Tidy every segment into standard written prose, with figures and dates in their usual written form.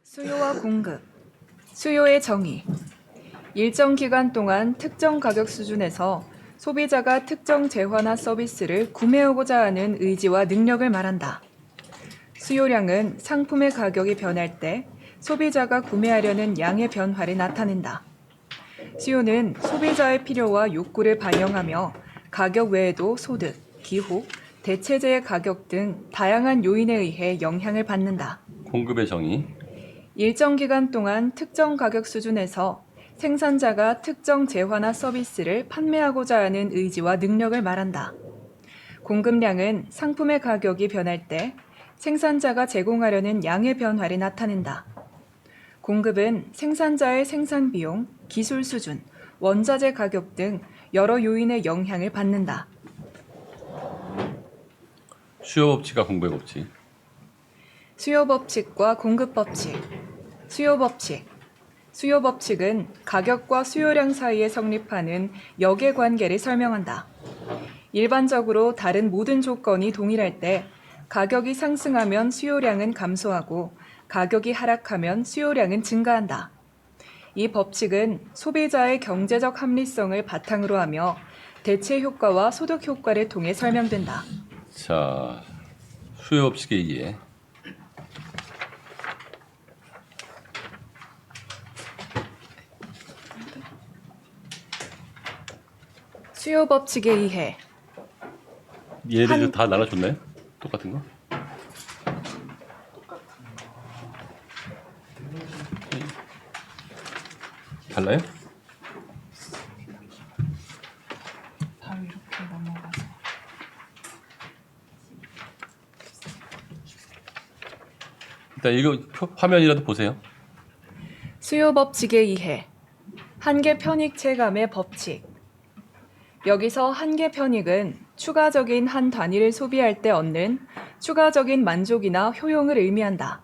수요와 공급, 수요의 정의. 일정 기간 동안 특정 가격 수준에서 소비자가 특정 재화나 서비스를 구매하고자 하는 의지와 능력을 말한다. 수요량은 상품의 가격이 변할 때 소비자가 구매하려는 양의 변화를 나타낸다. 수요는 소비자의 필요와 욕구를 반영하며 가격 외에도 소득, 기후, 대체재의 가격 등 다양한 요인에 의해 영향을 받는다. 공급의 정의. 일정 기간 동안 특정 가격 수준에서 생산자가 특정 재화나 서비스를 판매하고자 하는 의지와 능력을 말한다. 공급량은 상품의 가격이 변할 때 생산자가 제공하려는 양의 변화를 나타낸다. 공급은 생산자의 생산 비용, 기술 수준, 원자재 가격 등 여러 요인의 영향을 받는다. 수요 법칙과 공급의 법칙. 수요 법칙과 공급 법칙. 수요 법칙. 수요 법칙은 가격과 수요량 사이에 성립하는 역의 관계를 설명한다. 일반적으로 다른 모든 조건이 동일할 때 가격이 상승하면 수요량은 감소하고 가격이 하락하면 수요량은 증가한다. 이 법칙은 소비자의 경제적 합리성을 바탕으로 하며 대체 효과와 소득 효과를 통해 설명된다. 자, 수요 법칙에 의해 수요 법칙에 의해 얘를 다 나눠줬나요? 똑같은 거? 달라요? 바로 이렇게 넘어가서 일단 이거 화면이라도 보세요. 수요 법칙에 의해 한계 편익 체감의 법칙. 여기서 한계 편익은 추가적인 한 단위를 소비할 때 얻는 추가적인 만족이나 효용을 의미한다.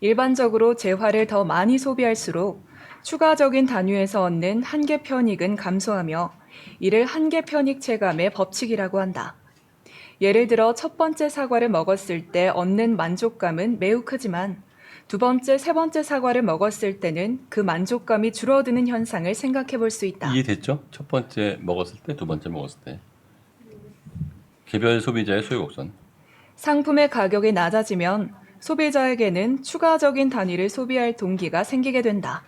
일반적으로 재화를 더 많이 소비할수록 추가적인 단위에서 얻는 한계 편익은 감소하며 이를 한계 편익 체감의 법칙이라고 한다. 예를 들어 첫 번째 사과를 먹었을 때 얻는 만족감은 매우 크지만 두 번째, 세 번째 사과를 먹었을 때는 그 만족감이 줄어드는 현상을 생각해 볼 수 있다. 이해됐죠? 첫 번째 먹었을 때, 두 번째 먹었을 때. 개별 소비자의 소요 곡선. 상품의 가격이 낮아지면 소비자에게는 추가적인 단위를 소비할 동기가 생기게 된다.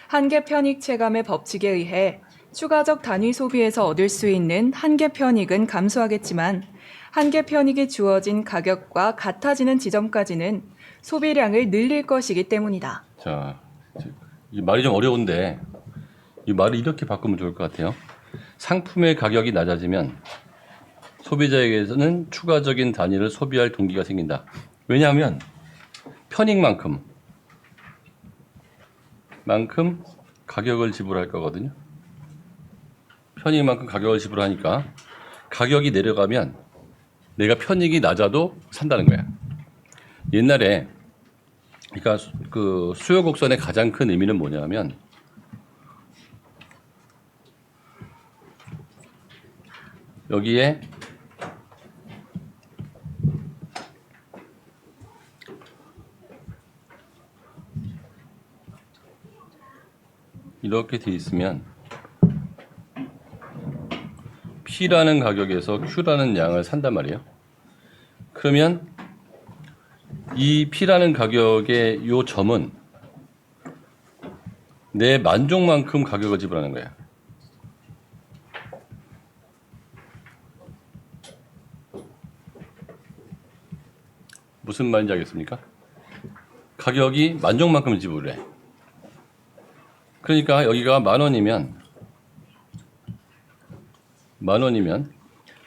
한계 편익 체감의 법칙에 의해 추가적 단위 소비에서 얻을 수 있는 한계 편익은 감소하겠지만 한계 편익이 주어진 가격과 같아지는 지점까지는 소비량을 늘릴 것이기 때문이다. 자, 이 말이 좀 어려운데 이 말을 이렇게 바꾸면 좋을 것 같아요. 상품의 가격이 낮아지면 소비자에게서는 추가적인 단위를 소비할 동기가 생긴다. 왜냐하면 편익만큼 가격을 지불할 거거든요. 편익만큼 가격을 지불하니까 가격이 내려가면 내가 편익이 낮아도 산다는 거야. 옛날에 그러니까 그 수요 곡선의 가장 큰 의미는 뭐냐면 여기에 이렇게 돼 있으면 P라는 가격에서 Q라는 양을 산단 말이에요. 그러면 이 P라는 가격의 요 점은 내 만족만큼 가격을 지불하는 거야. 무슨 말인지 알겠습니까? 가격이 만족만큼 지불해. 그러니까 여기가 10,000원이면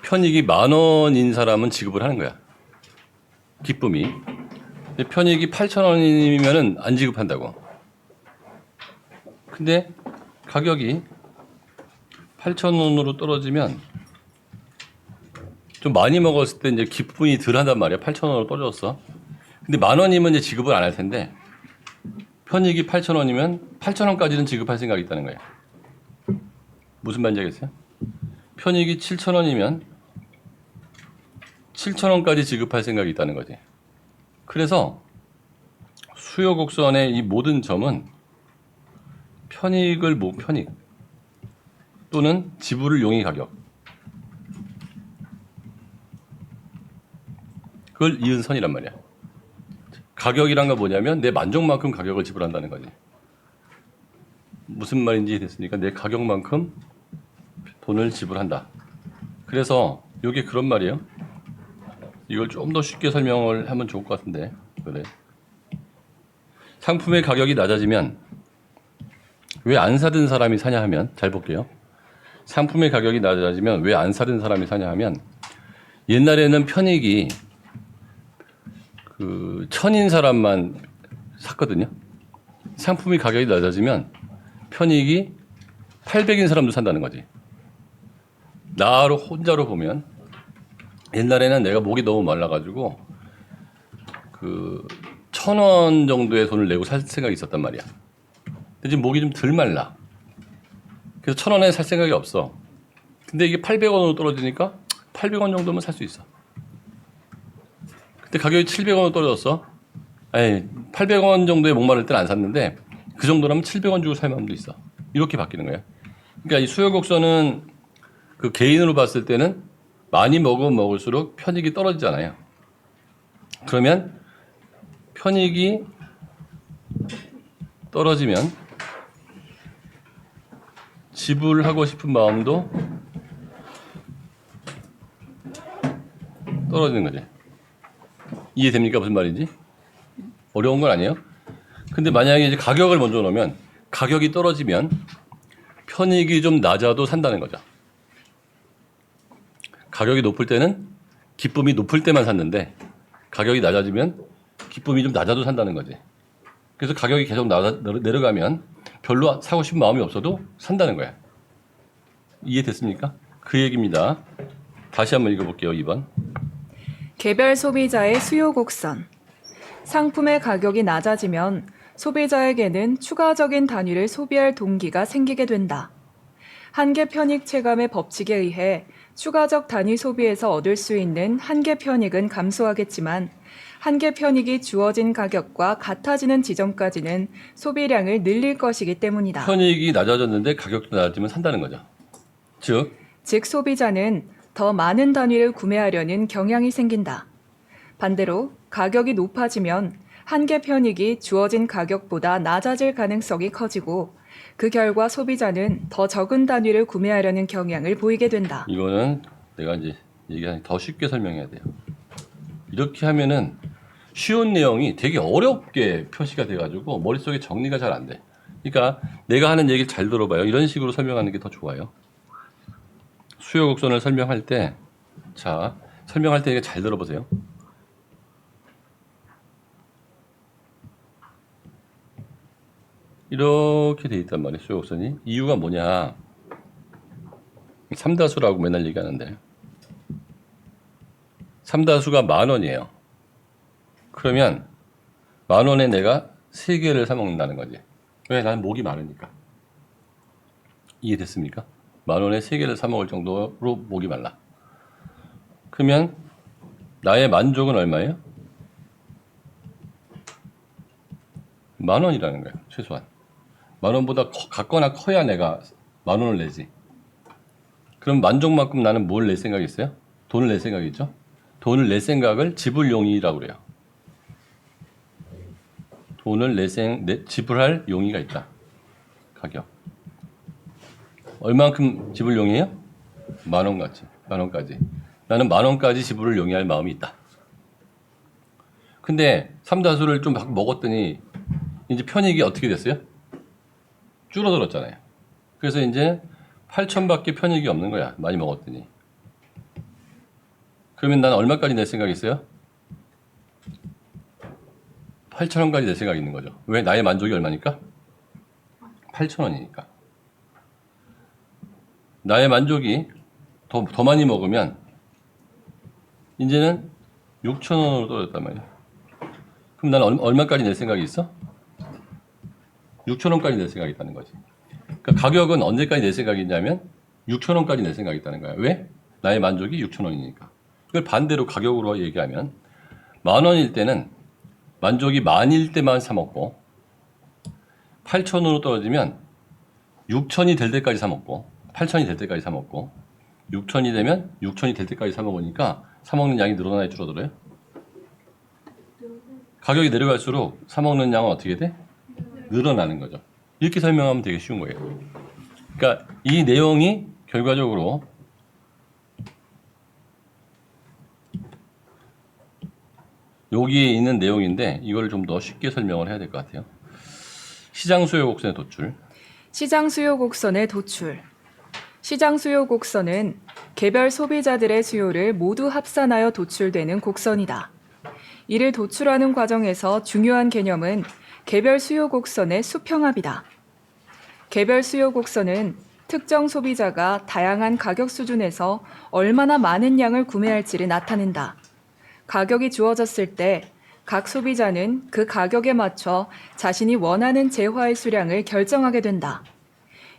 편익이 10,000원인 사람은 지급을 하는 거야. 기쁨이. 근데 편익이 8,000원이면은 안 지급한다고. 근데 가격이 8,000원으로 떨어지면 좀 많이 먹었을 때 이제 기쁨이 덜 한단 말이야. 8,000원으로 떨어졌어. 근데 10,000원이면 이제 지급을 안 할 텐데 편익이 8,000원이면 8,000원까지는 지급할 생각이 있다는 거야. 무슨 말인지 알겠어요? 편익이 7,000원이면 7,000원까지 지급할 생각이 있다는 거지. 그래서 수요 곡선의 이 모든 점은 편익 또는 지불을 용의 가격 그걸 이은 선이란 말이야. 가격이란 건 뭐냐면 내 만족만큼 가격을 지불한다는 거지. 무슨 말인지 됐으니까 내 가격만큼 돈을 지불한다. 그래서 이게 그런 말이에요. 이걸 좀 더 쉽게 설명을 하면 좋을 것 같은데. 그래. 상품의 가격이 낮아지면 왜 안 사든 사람이 사냐 하면 잘 볼게요. 상품의 가격이 낮아지면 왜 안 사든 사람이 사냐 하면 옛날에는 편익이 그 1000인 사람만 샀거든요. 상품이 가격이 낮아지면 편익이 800인 사람도 산다는 거지. 나로 혼자로 보면 옛날에는 내가 목이 너무 말라가지고 그 1000원 정도의 돈을 내고 살 생각이 있었단 말이야. 근데 지금 목이 좀 덜 말라. 그래서 1000원에 살 생각이 없어. 근데 이게 800원으로 떨어지니까 800원 정도면 살 수 있어. 그때 가격이 700원으로 떨어졌어. 아니 800원 정도의 목마를 때는 안 샀는데 그 정도라면 700원 주고 살 마음도 있어. 이렇게 바뀌는 거야. 그러니까 이 수요 곡선은 그 개인으로 봤을 때는 많이 먹으면 먹을수록 편익이 떨어지잖아요. 그러면 편익이 떨어지면 지불하고 싶은 마음도 떨어지는 거지. 이해됩니까? 무슨 말인지? 어려운 건 아니에요. 근데 만약에 이제 가격을 먼저 놓으면 가격이 떨어지면 편익이 좀 낮아도 산다는 거죠. 가격이 높을 때는 기쁨이 높을 때만 샀는데 가격이 낮아지면 기쁨이 좀 낮아도 산다는 거지. 그래서 가격이 계속 내려가면 별로 사고 싶은 마음이 없어도 산다는 거야. 이해됐습니까? 그 얘기입니다. 다시 한번 읽어볼게요. 2번. 개별 소비자의 수요 곡선. 상품의 가격이 낮아지면 소비자에게는 추가적인 단위를 소비할 동기가 생기게 된다. 한계 편익 체감의 법칙에 의해 추가적 단위 소비에서 얻을 수 있는 한계 편익은 감소하겠지만 한계 편익이 주어진 가격과 같아지는 지점까지는 소비량을 늘릴 것이기 때문이다. 편익이 낮아졌는데 가격도 낮아지면 산다는 거죠. 즉 소비자는 더 많은 단위를 구매하려는 경향이 생긴다. 반대로 가격이 높아지면 한계 편익이 주어진 가격보다 낮아질 가능성이 커지고 그 결과 소비자는 더 적은 단위를 구매하려는 경향을 보이게 된다. 이거는 내가 이제 얘기하니 더 쉽게 설명해야 돼요. 이렇게 하면은 쉬운 내용이 되게 어렵게 표시가 돼가지고 머릿속에 정리가 잘 안 돼. 그러니까 내가 하는 얘기를 잘 들어봐요. 이런 식으로 설명하는 게 더 좋아요. 수요 곡선을 설명할 때, 자, 설명할 때 이게 잘 들어보세요. 이렇게 돼 있단 말이에요. 수요 곡선이. 이유가 뭐냐? 삼다수라고 맨날 얘기하는데 삼다수가 10,000원이에요. 그러면 10,000원에 내가 3개를 사 먹는다는 거지. 왜? 나는 목이 마르니까. 이해됐습니까? 10,000원에 3개를 사 먹을 정도로 목이 말라. 그러면 나의 만족은 얼마예요? 10,000원이라는 거예요. 최소한. 10,000원보다 같거나 커야 내가 10,000원을 내지. 그럼 만족만큼 나는 뭘 낼 생각이 있어요? 돈을 낼 생각이 있죠? 돈을 낼 생각을 지불용의라고 그래요. 돈을 지불할 용의가 있다. 가격. 얼만큼 지불용이에요? 10,000원까지. 10,000원까지. 나는 10,000원까지 지불을 용의할 마음이 있다. 근데 삼다수를 좀 먹었더니 이제 편익이 어떻게 됐어요? 줄어들었잖아요. 그래서 이제 8,000원밖에 편익이 없는 거야. 많이 먹었더니. 그러면 난 얼마까지 낼 생각이 있어요? 8,000원까지 낼 생각이 있는 거죠. 왜? 나의 만족이 얼마니까? 8,000원이니까. 나의 만족이 더 많이 먹으면 이제는 6,000원으로 떨어졌단 말이야. 그럼 나는 얼마까지 낼 생각이 있어? 6,000원까지 낼 생각이 있다는 거지. 그러니까 가격은 언제까지 낼 생각이 있냐면 6,000원까지 낼 생각이 있다는 거야. 왜? 나의 만족이 6,000원이니까. 이걸 반대로 가격으로 얘기하면 10,000원일 때는 만족이 만일 때만 사 먹고 8,000으로 떨어지면 6,000이 될 때까지 사 먹고 8,000이 될 때까지 사 먹고 6,000이 되면 6,000이 될 때까지 사 먹으니까 사 먹는 양이 늘어나야 줄어들어요? 가격이 내려갈수록 사 먹는 양은 어떻게 돼? 늘어나는 거죠. 이렇게 설명하면 되게 쉬운 거예요. 그러니까 이 내용이 결과적으로 여기에 있는 내용인데 이걸 좀 더 쉽게 설명을 해야 될 것 같아요. 시장 수요 곡선의 도출. 시장 수요 곡선의 도출. 시장 수요 곡선은 개별 소비자들의 수요를 모두 합산하여 도출되는 곡선이다. 이를 도출하는 과정에서 중요한 개념은 개별 수요 곡선의 수평합이다. 개별 수요 곡선은 특정 소비자가 다양한 가격 수준에서 얼마나 많은 양을 구매할지를 나타낸다. 가격이 주어졌을 때 각 소비자는 그 가격에 맞춰 자신이 원하는 재화의 수량을 결정하게 된다.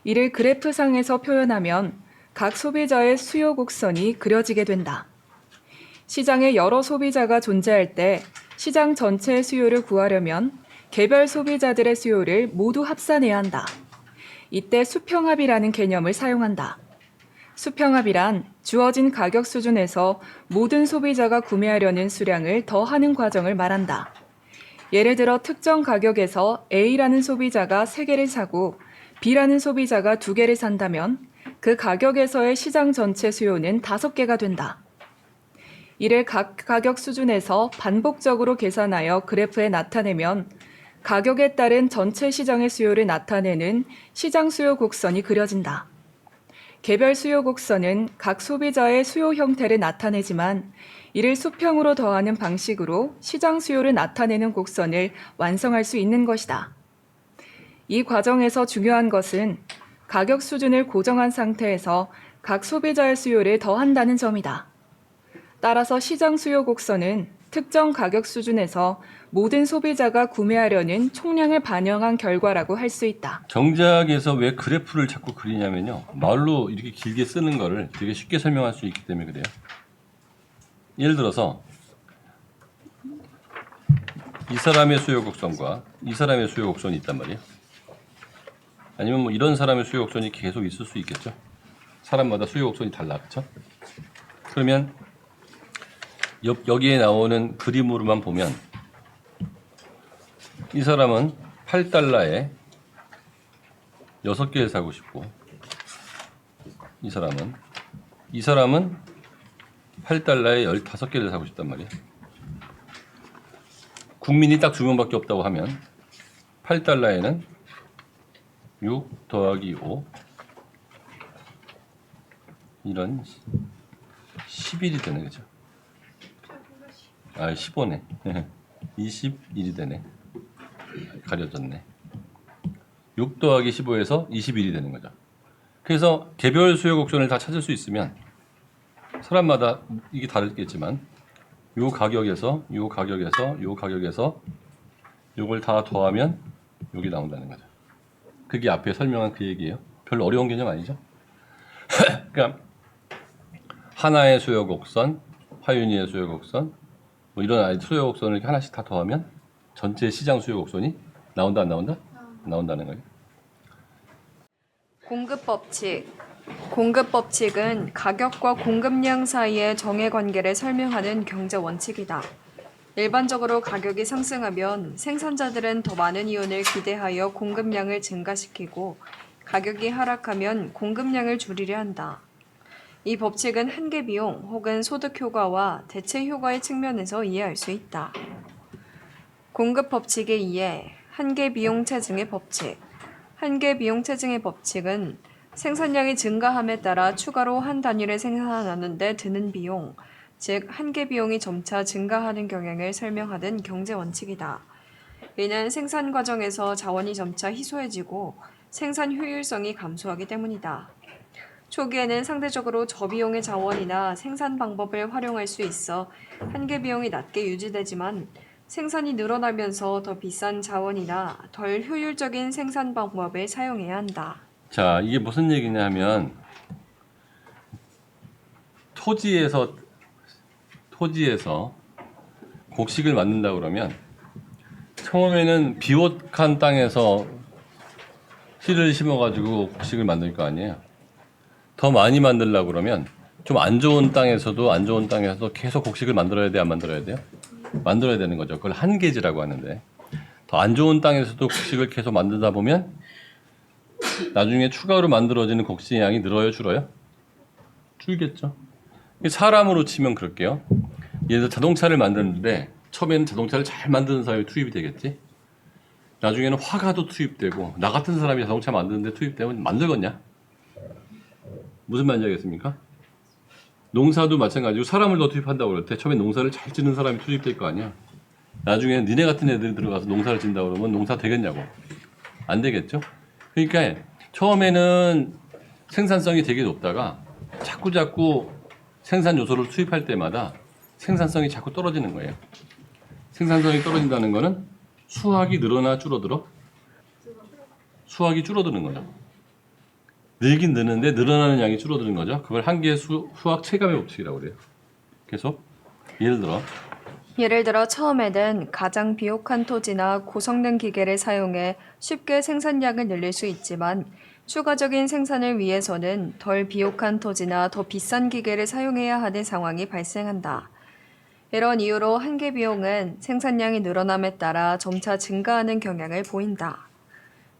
이를 그래프상에서 표현하면 각 소비자의 수요 곡선이 그려지게 된다. 시장에 여러 소비자가 존재할 때 시장 전체의 수요를 구하려면 개별 소비자들의 수요를 모두 합산해야 한다. 이때 수평합이라는 개념을 사용한다. 수평합이란 주어진 가격 수준에서 모든 소비자가 구매하려는 수량을 더하는 과정을 말한다. 예를 들어 특정 가격에서 A라는 소비자가 3개를 사고 B라는 소비자가 2개를 산다면 그 가격에서의 시장 전체 수요는 5개가 된다. 이를 각 가격 수준에서 반복적으로 계산하여 그래프에 나타내면 가격에 따른 전체 시장의 수요를 나타내는 시장 수요 곡선이 그려진다. 개별 수요 곡선은 각 소비자의 수요 형태를 나타내지만 이를 수평으로 더하는 방식으로 시장 수요를 나타내는 곡선을 완성할 수 있는 것이다. 이 과정에서 중요한 것은 가격 수준을 고정한 상태에서 각 소비자의 수요를 더한다는 점이다. 따라서 시장 수요 곡선은 특정 가격 수준에서 모든 소비자가 구매하려는 총량을 반영한 결과라고 할 수 있다. 정작에서 왜 그래프를 자꾸 그리냐면요. 말로 이렇게 길게 쓰는 거를 되게 쉽게 설명할 수 있기 때문에 그래요. 예를 들어서 이 사람의 수요 곡선과 이 사람의 수요 곡선이 있단 말이에요. 아니면 뭐 이런 사람의 수요 곡선이 계속 있을 수 있겠죠. 사람마다 수요 곡선이 달라, 그렇죠? 그러면 여기에 나오는 그림으로만 보면 이 사람은 8달러에 6개를 사고 싶고 이 사람은 8달러에 15개를 사고 싶단 말이에요. 국민이 딱 2명밖에 없다고 하면 8달러에는 6 더하기 5 이런 11이 되네, 그죠? 15네. 21이 되네. 가려졌네. 6 더하기 15에서 21이 되는 거죠. 그래서 개별 수요 곡선을 다 찾을 수 있으면 사람마다 이게 다르겠지만 요 가격에서 요걸 다 더하면 요게 나온다는 거죠. 그게 앞에 설명한 그 얘기예요. 별로 어려운 개념 아니죠? 그러니까 하나의 수요 곡선, 화윤이의 수요 곡선, 뭐 이런 수요 곡선을 이렇게 하나씩 다 더하면 전체 시장 수요 곡선이 나온다, 안 나온다? 나온다는 거예요. 공급법칙. 공급법칙은 가격과 공급량 사이의 정의 관계를 설명하는 경제 원칙이다. 일반적으로 가격이 상승하면 생산자들은 더 많은 이윤을 기대하여 공급량을 증가시키고 가격이 하락하면 공급량을 줄이려 한다. 이 법칙은 한계 비용 혹은 소득 효과와 대체 효과의 측면에서 이해할 수 있다. 공급 법칙의 이해, 한계 비용 체증의 법칙. 한계 비용 체증의 법칙은 생산량이 증가함에 따라 추가로 한 단위를 생산하는 데 드는 비용, 즉 한계 비용이 점차 증가하는 경향을 설명하는 경제 원칙이다. 이는 생산 과정에서 자원이 점차 희소해지고 생산 효율성이 감소하기 때문이다. 초기에는 상대적으로 저비용의 자원이나 생산 방법을 활용할 수 있어 한계 비용이 낮게 유지되지만 생산이 늘어나면서 더 비싼 자원이나 덜 효율적인 생산 방법을 사용해야 한다. 자, 이게 무슨 얘기냐 하면 토지에서 곡식을 만든다 그러면 처음에는 비옥한 땅에서 씨를 심어가지고 곡식을 만들 거 아니에요. 더 많이 만들려고 그러면 좀 안 좋은 땅에서도 계속 곡식을 만들어야 돼, 안 만들어야 돼요? 만들어야 되는 거죠. 그걸 한계지라고 하는데 더 안 좋은 땅에서도 곡식을 계속 만들다 보면 나중에 추가로 만들어지는 곡식의 양이 늘어요, 줄어요? 줄겠죠. 사람으로 치면 그럴게요. 예를 들어 자동차를 만드는데 처음에는 자동차를 잘 만드는 사람이 투입이 되겠지. 나중에는 화가도 투입되고 나 같은 사람이 자동차 만드는데 투입되면 만들겠냐? 무슨 말인지 알겠습니까? 농사도 마찬가지고 사람을 더 투입한다고 그럴 때 처음에 농사를 잘 짓는 사람이 투입될 거 아니야. 나중에는 니네 같은 애들이 들어가서 농사를 짓는다고 그러면 농사 되겠냐고. 안 되겠죠? 그러니까 처음에는 생산성이 되게 높다가 자꾸 생산 요소를 투입할 때마다 생산성이 자꾸 떨어지는 거예요. 생산성이 떨어진다는 거는 수확이 늘어나 줄어들어? 수확이 줄어드는 거죠. 늘긴 느는데 늘어나는 양이 줄어드는 거죠. 그걸 한계의 수학 체감의 법칙이라고 그래요. 계속 예를 들어 처음에는 가장 비옥한 토지나 고성능 기계를 사용해 쉽게 생산량을 늘릴 수 있지만 추가적인 생산을 위해서는 덜 비옥한 토지나 더 비싼 기계를 사용해야 하는 상황이 발생한다. 이런 이유로 한계 비용은 생산량이 늘어남에 따라 점차 증가하는 경향을 보인다.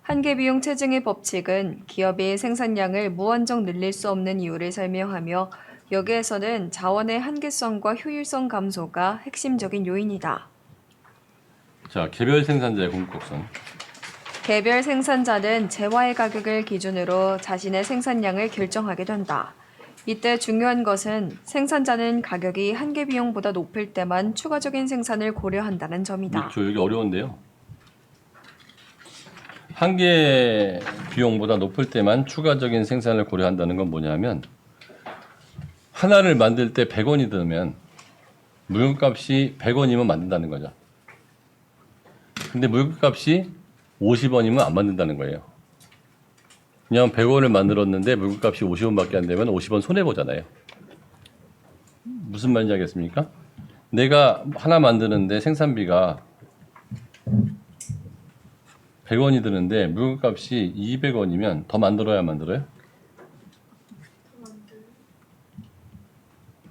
한계 비용 체증의 법칙은 기업이 생산량을 무한정 늘릴 수 없는 이유를 설명하며 여기에서는 자원의 한계성과 효율성 감소가 핵심적인 요인이다. 자, 개별 생산자의 공급곡선. 개별 생산자는 재화의 가격을 기준으로 자신의 생산량을 결정하게 된다. 이때 중요한 것은 생산자는 가격이 한계 비용보다 높을 때만 추가적인 생산을 고려한다는 점이다. 저 여기 어려운데요. 한계 비용보다 높을 때만 추가적인 생산을 고려한다는 건 뭐냐면 하나를 만들 때 100원이 들면 물건값이 100원이면 만든다는 거죠. 근데 물건값이 50원이면 안 만든다는 거예요. 그냥 100원을 만들었는데 물건값이 50원밖에 안 되면 50원 손해보잖아요. 무슨 말인지 알겠습니까? 내가 하나 만드는데 생산비가 100원이 드는데 물건값이 200원이면 더 만들어야 만들어요?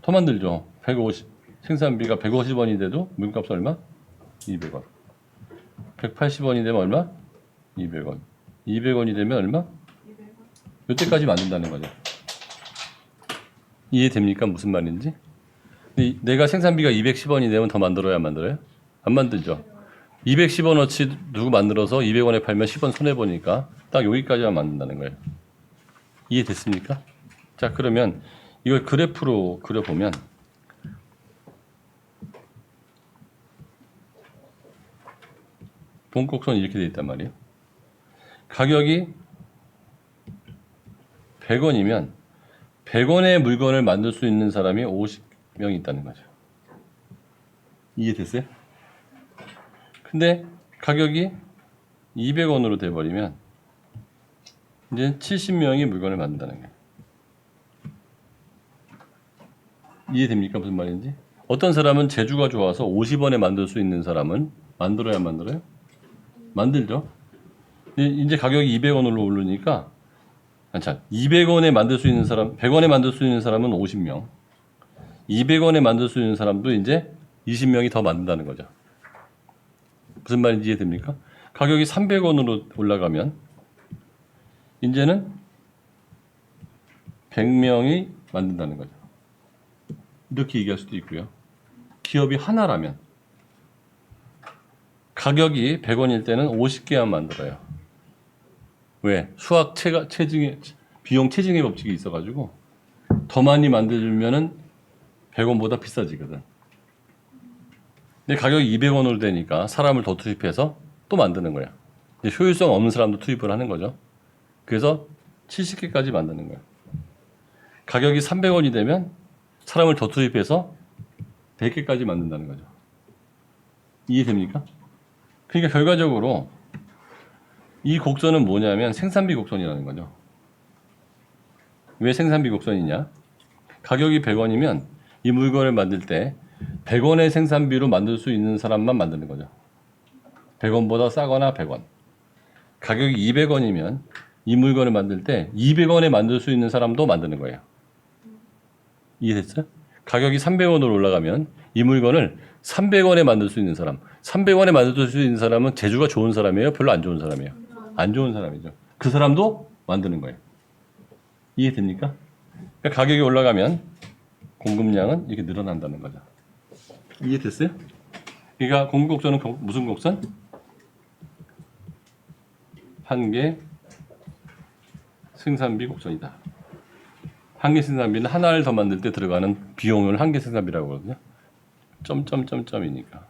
더 만들죠. 150 생산비가 150원이 돼도 물건값은 얼마? 200원. 180원이 되면 얼마? 200원. 200원이 되면 얼마? 이때까지 만든다는 거죠. 이해됩니까? 무슨 말인지? 내가 생산비가 210원이 되면 더 만들어야 안 만들어요? 안 만들죠. 210원어치 누구 만들어서 200원에 팔면 10원 손해보니까 딱 여기까지만 만든다는 거예요. 이해됐습니까? 자, 그러면 이걸 그래프로 그려보면 동곡선이 이렇게 돼 있단 말이에요. 가격이 100원이면 100원의 물건을 만들 수 있는 사람이 50명이 있다는 거죠. 이해됐어요? 근데 가격이 200원으로 돼버리면 이제 70명이 물건을 만든다는 거예요. 이해됩니까? 무슨 말인지? 어떤 사람은 재주가 좋아서 50원에 만들 수 있는 사람은 만들어야 안 만들어요? 만들죠. 이제 가격이 200원으로 오르니까 200원에 만들 수 있는 사람, 100원에 만들 수 있는 사람은 50명. 200원에 만들 수 있는 사람도 이제 20명이 더 만든다는 거죠. 무슨 말인지 이해됩니까? 가격이 300원으로 올라가면 이제는 100명이 만든다는 거죠. 이렇게 얘기할 수도 있고요. 기업이 하나라면 가격이 100원일 때는 50개만 만들어요. 왜? 수학 체증의 비용 체증의 법칙이 있어가지고 더 많이 만들면은 100원보다 비싸지거든. 근데 가격이 200원으로 되니까 사람을 더 투입해서 또 만드는 거야. 이제 효율성 없는 사람도 투입을 하는 거죠. 그래서 70개까지 만드는 거야. 가격이 300원이 되면 사람을 더 투입해서 100개까지 만든다는 거죠. 이해됩니까? 그러니까 결과적으로 이 곡선은 뭐냐면 생산비 곡선이라는 거죠. 왜 생산비 곡선이냐? 가격이 100원이면 이 물건을 만들 때 100원의 생산비로 만들 수 있는 사람만 만드는 거죠. 100원보다 싸거나 100원. 가격이 200원이면 이 물건을 만들 때 200원에 만들 수 있는 사람도 만드는 거예요. 이해됐어요? 가격이 300원으로 올라가면 이 물건을 300원에 만들 수 있는 사람, 300원에 만들 수 있는 사람은 재주가 좋은 사람이에요? 별로 안 좋은 사람이에요? 안 좋은 사람이죠. 그 사람도 만드는 거예요. 이해됩니까? 그러니까 가격이 올라가면 공급량은 이렇게 늘어난다는 거죠. 이해됐어요? 그러니까 공급 곡선은 무슨 곡선? 한계 생산비 곡선이다. 한계 생산비는 하나를 더 만들 때 들어가는 비용을 한계 생산비라고 하거든요. 점점점점이니까.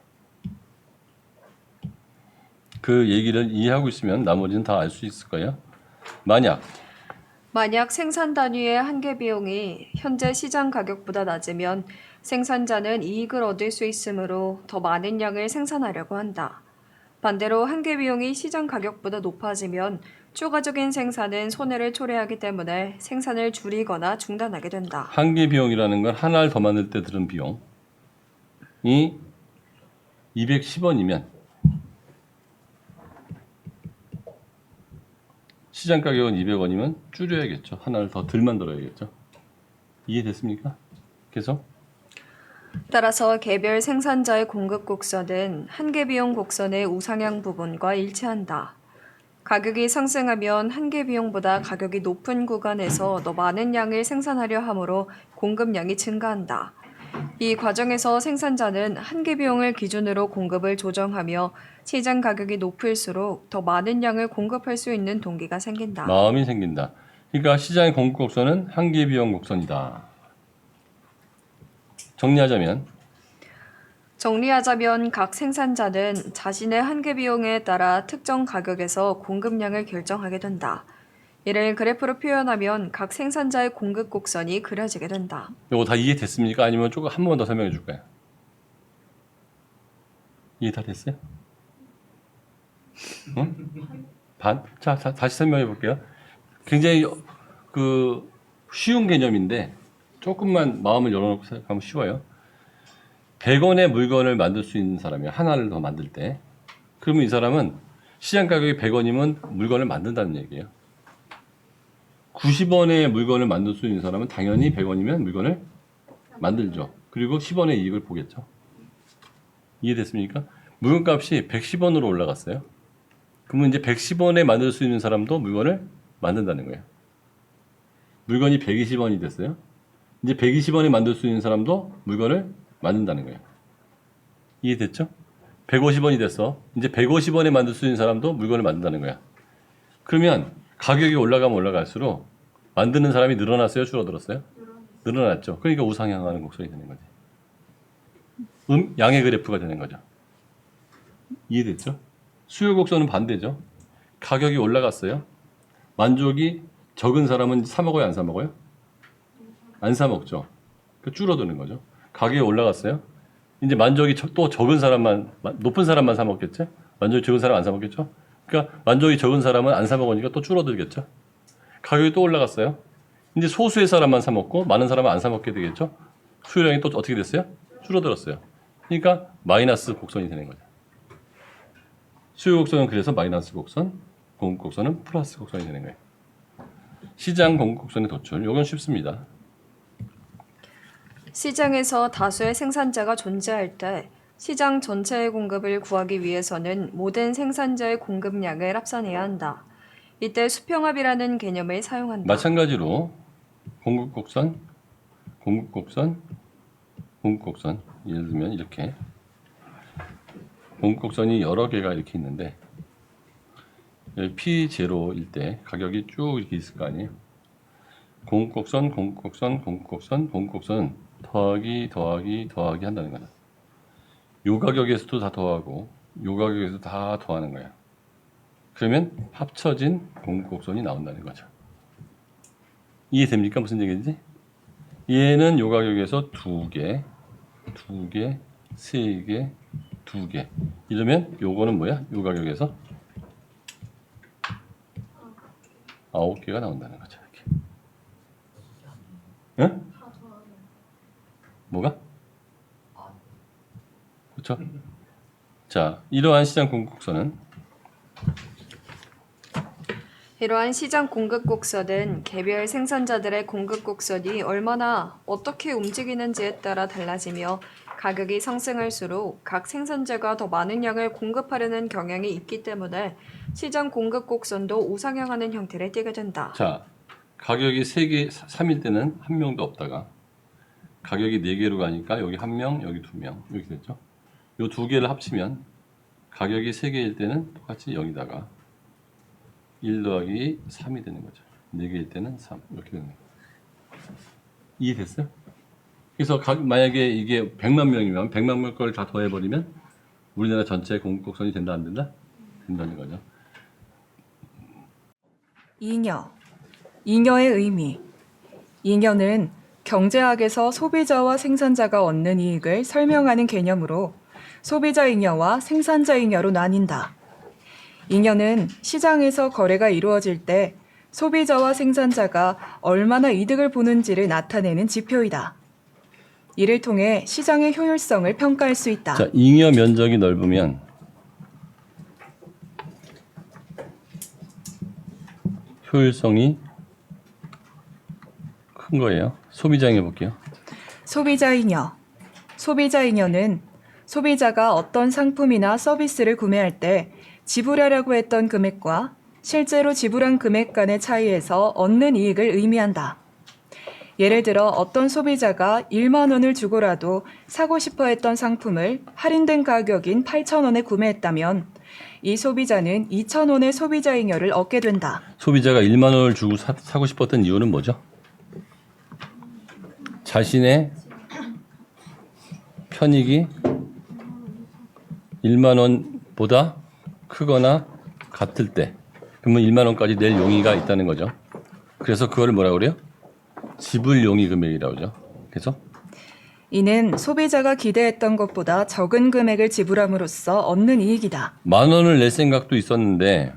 그 얘기를 이해하고 있으면 나머지는 다 알 수 있을 거예요. 만약 생산 단위의 한계 비용이 현재 시장 가격보다 낮으면 생산자는 이익을 얻을 수 있으므로 더 많은 양을 생산하려고 한다. 반대로 한계 비용이 시장 가격보다 높아지면 추가적인 생산은 손해를 초래하기 때문에 생산을 줄이거나 중단하게 된다. 한계 비용이라는 건 하나를 더 만들 때 드는 비용이 210원이면 시장 가격은 200원이면 줄여야겠죠. 하나를 더 덜 만들어야겠죠. 이해됐습니까? 계속. 따라서 개별 생산자의 공급 곡선은 한계 비용 곡선의 우상향 부분과 일치한다. 가격이 상승하면 한계 비용보다 가격이 높은 구간에서 더 많은 양을 생산하려 하므로 공급량이 증가한다. 이 과정에서 생산자는 한계 비용을 기준으로 공급을 조정하며 시장 가격이 높을수록 더 많은 양을 공급할 수 있는 동기가 생긴다. 마음이 생긴다. 그러니까 시장의 공급 곡선은 한계 비용 곡선이다. 정리하자면 각 생산자는 자신의 한계 비용에 따라 특정 가격에서 공급량을 결정하게 된다. 이를 그래프로 표현하면 각 생산자의 공급 곡선이 그려지게 된다. 이거 다 이해됐습니까? 아니면 조금 한 번 더 설명해 줄까요? 이해 다 됐어요? 응? 반? 자, 다시 설명해 볼게요. 굉장히 쉬운 개념인데 조금만 마음을 열어놓고 생각하면 쉬워요. 100원의 물건을 만들 수 있는 사람이 하나를 더 만들 때 그러면 이 사람은 시장 가격이 100원이면 물건을 만든다는 얘기예요. 90원의 물건을 만들 수 있는 사람은 당연히 100원이면 물건을 만들죠. 그리고 10원의 이익을 보겠죠. 이해됐습니까? 물건값이 110원으로 올라갔어요. 그러면 이제 110원에 만들 수 있는 사람도 물건을 만든다는 거예요. 물건이 120원이 됐어요. 이제 120원에 만들 수 있는 사람도 물건을 만든다는 거예요. 이해됐죠? 150원이 됐어. 이제 150원에 만들 수 있는 사람도 물건을 만든다는 거야. 그러면 가격이 올라가면 올라갈수록 만드는 사람이 늘어났어요? 줄어들었어요? 늘어났죠. 그러니까 우상향하는 곡선이 되는 거지. 양의 그래프가 되는 거죠. 이해됐죠? 수요 곡선은 반대죠. 가격이 올라갔어요. 만족이 적은 사람은 사 먹어요? 안 사 먹어요? 안 사 먹죠. 그 줄어드는 거죠. 가격이 올라갔어요. 이제 만족이 또 적은 사람만, 높은 사람만 사 먹겠죠? 만족이 적은 사람 안 사 먹겠죠? 그러니까 만족이 적은 사람은 안 사 먹으니까 또 줄어들겠죠? 가격이 또 올라갔어요. 이제 소수의 사람만 사 먹고 많은 사람은 안 사 먹게 되겠죠? 수요량이 또 어떻게 됐어요? 줄어들었어요. 그러니까 마이너스 곡선이 되는 거죠. 수요 곡선은 그래서 마이너스 곡선, 공급 곡선은 플러스 곡선이 되는 거예요. 시장 공급 곡선의 도출. 이건 쉽습니다. 시장에서 다수의 생산자가 존재할 때 시장 전체의 공급을 구하기 위해서는 모든 생산자의 공급량을 합산해야 한다. 이때 수평합이라는 개념을 사용한다. 마찬가지로 공급 곡선, 공급 곡선, 공급 곡선. 예를 들면 이렇게 공급 곡선이 여러 개가 이렇게 있는데 P0일 때 가격이 쭉 이렇게 있을 거 아니에요. 공급 곡선, 공급 곡선, 공급 곡선, 공급 곡선 더하기 한다는 거죠. 요 가격에서도 다 더하고 요 가격에서도 다 더하는 거예요. 그러면 합쳐진 공급 곡선이 나온다는 거죠. 이해됩니까? 무슨 얘기인지? 얘는 요 가격에서 2개, 3개, 2개. 이러면 요거는 뭐야? 요 가격에서 9개가 나온다는 거죠. 이렇게. 응? 뭐가? 그렇죠? 자, 이러한 시장 공급 곡선은 이러한 시장 공급 곡선은 개별 생산자들의 공급 곡선이 얼마나 어떻게 움직이는지에 따라 달라지며 가격이 상승할수록 각 생산자가 더 많은 양을 공급하려는 경향이 있기 때문에 시장 공급 곡선도 우상향하는 형태를 띠게 된다. 자, 가격이 3개, 3일 때는 한 명도 없다가 가격이 4개로 가니까 여기 1명, 여기 2명 이렇게 됐죠. 이 2개를 합치면 가격이 3개일 때는 똑같이 0이다가 1 더하기 3이 되는 거죠. 4개일 때는 3 이렇게 되는 거예요. 이해됐어요? 그래서 만약에 이게 100만 명이면 100만 명 걸 다 더해버리면 우리나라 전체 공급 곡선이 된다 안 된다? 된다는 거죠. 잉여. 잉여의 의미. 잉여는 경제학에서 소비자와 생산자가 얻는 이익을 설명하는 개념으로 소비자 잉여와 생산자 잉여로 나뉜다. 잉여는 시장에서 거래가 이루어질 때 소비자와 생산자가 얼마나 이득을 보는지를 나타내는 지표이다. 이를 통해 시장의 효율성을 평가할 수 있다. 자, 잉여 면적이 넓으면 효율성이 큰 거예요. 소비자 잉여 볼게요. 소비자 잉여. 소비자 잉여는 소비자가 어떤 상품이나 서비스를 구매할 때 지불하라고 했던 금액과 실제로 지불한 금액 간의 차이에서 얻는 이익을 의미한다. 예를 들어 어떤 소비자가 1만 원을 주고라도 사고 싶어 했던 상품을 할인된 가격인 8천 원에 구매했다면 이 소비자는 2천 원의 소비자 잉여를 얻게 된다. 소비자가 1만 원을 주고 사고 싶었던 이유는 뭐죠? 자신의 편익이 1만 원보다 크거나 같을 때 그러면 1만 원까지 낼 용의가 있다는 거죠. 그래서 그걸 뭐라고 그래요? 지불 용의 금액이라고 하죠. 그래서 이는 소비자가 기대했던 것보다 적은 금액을 지불함으로써 얻는 이익이다. 만 원을 낼 생각도 있었는데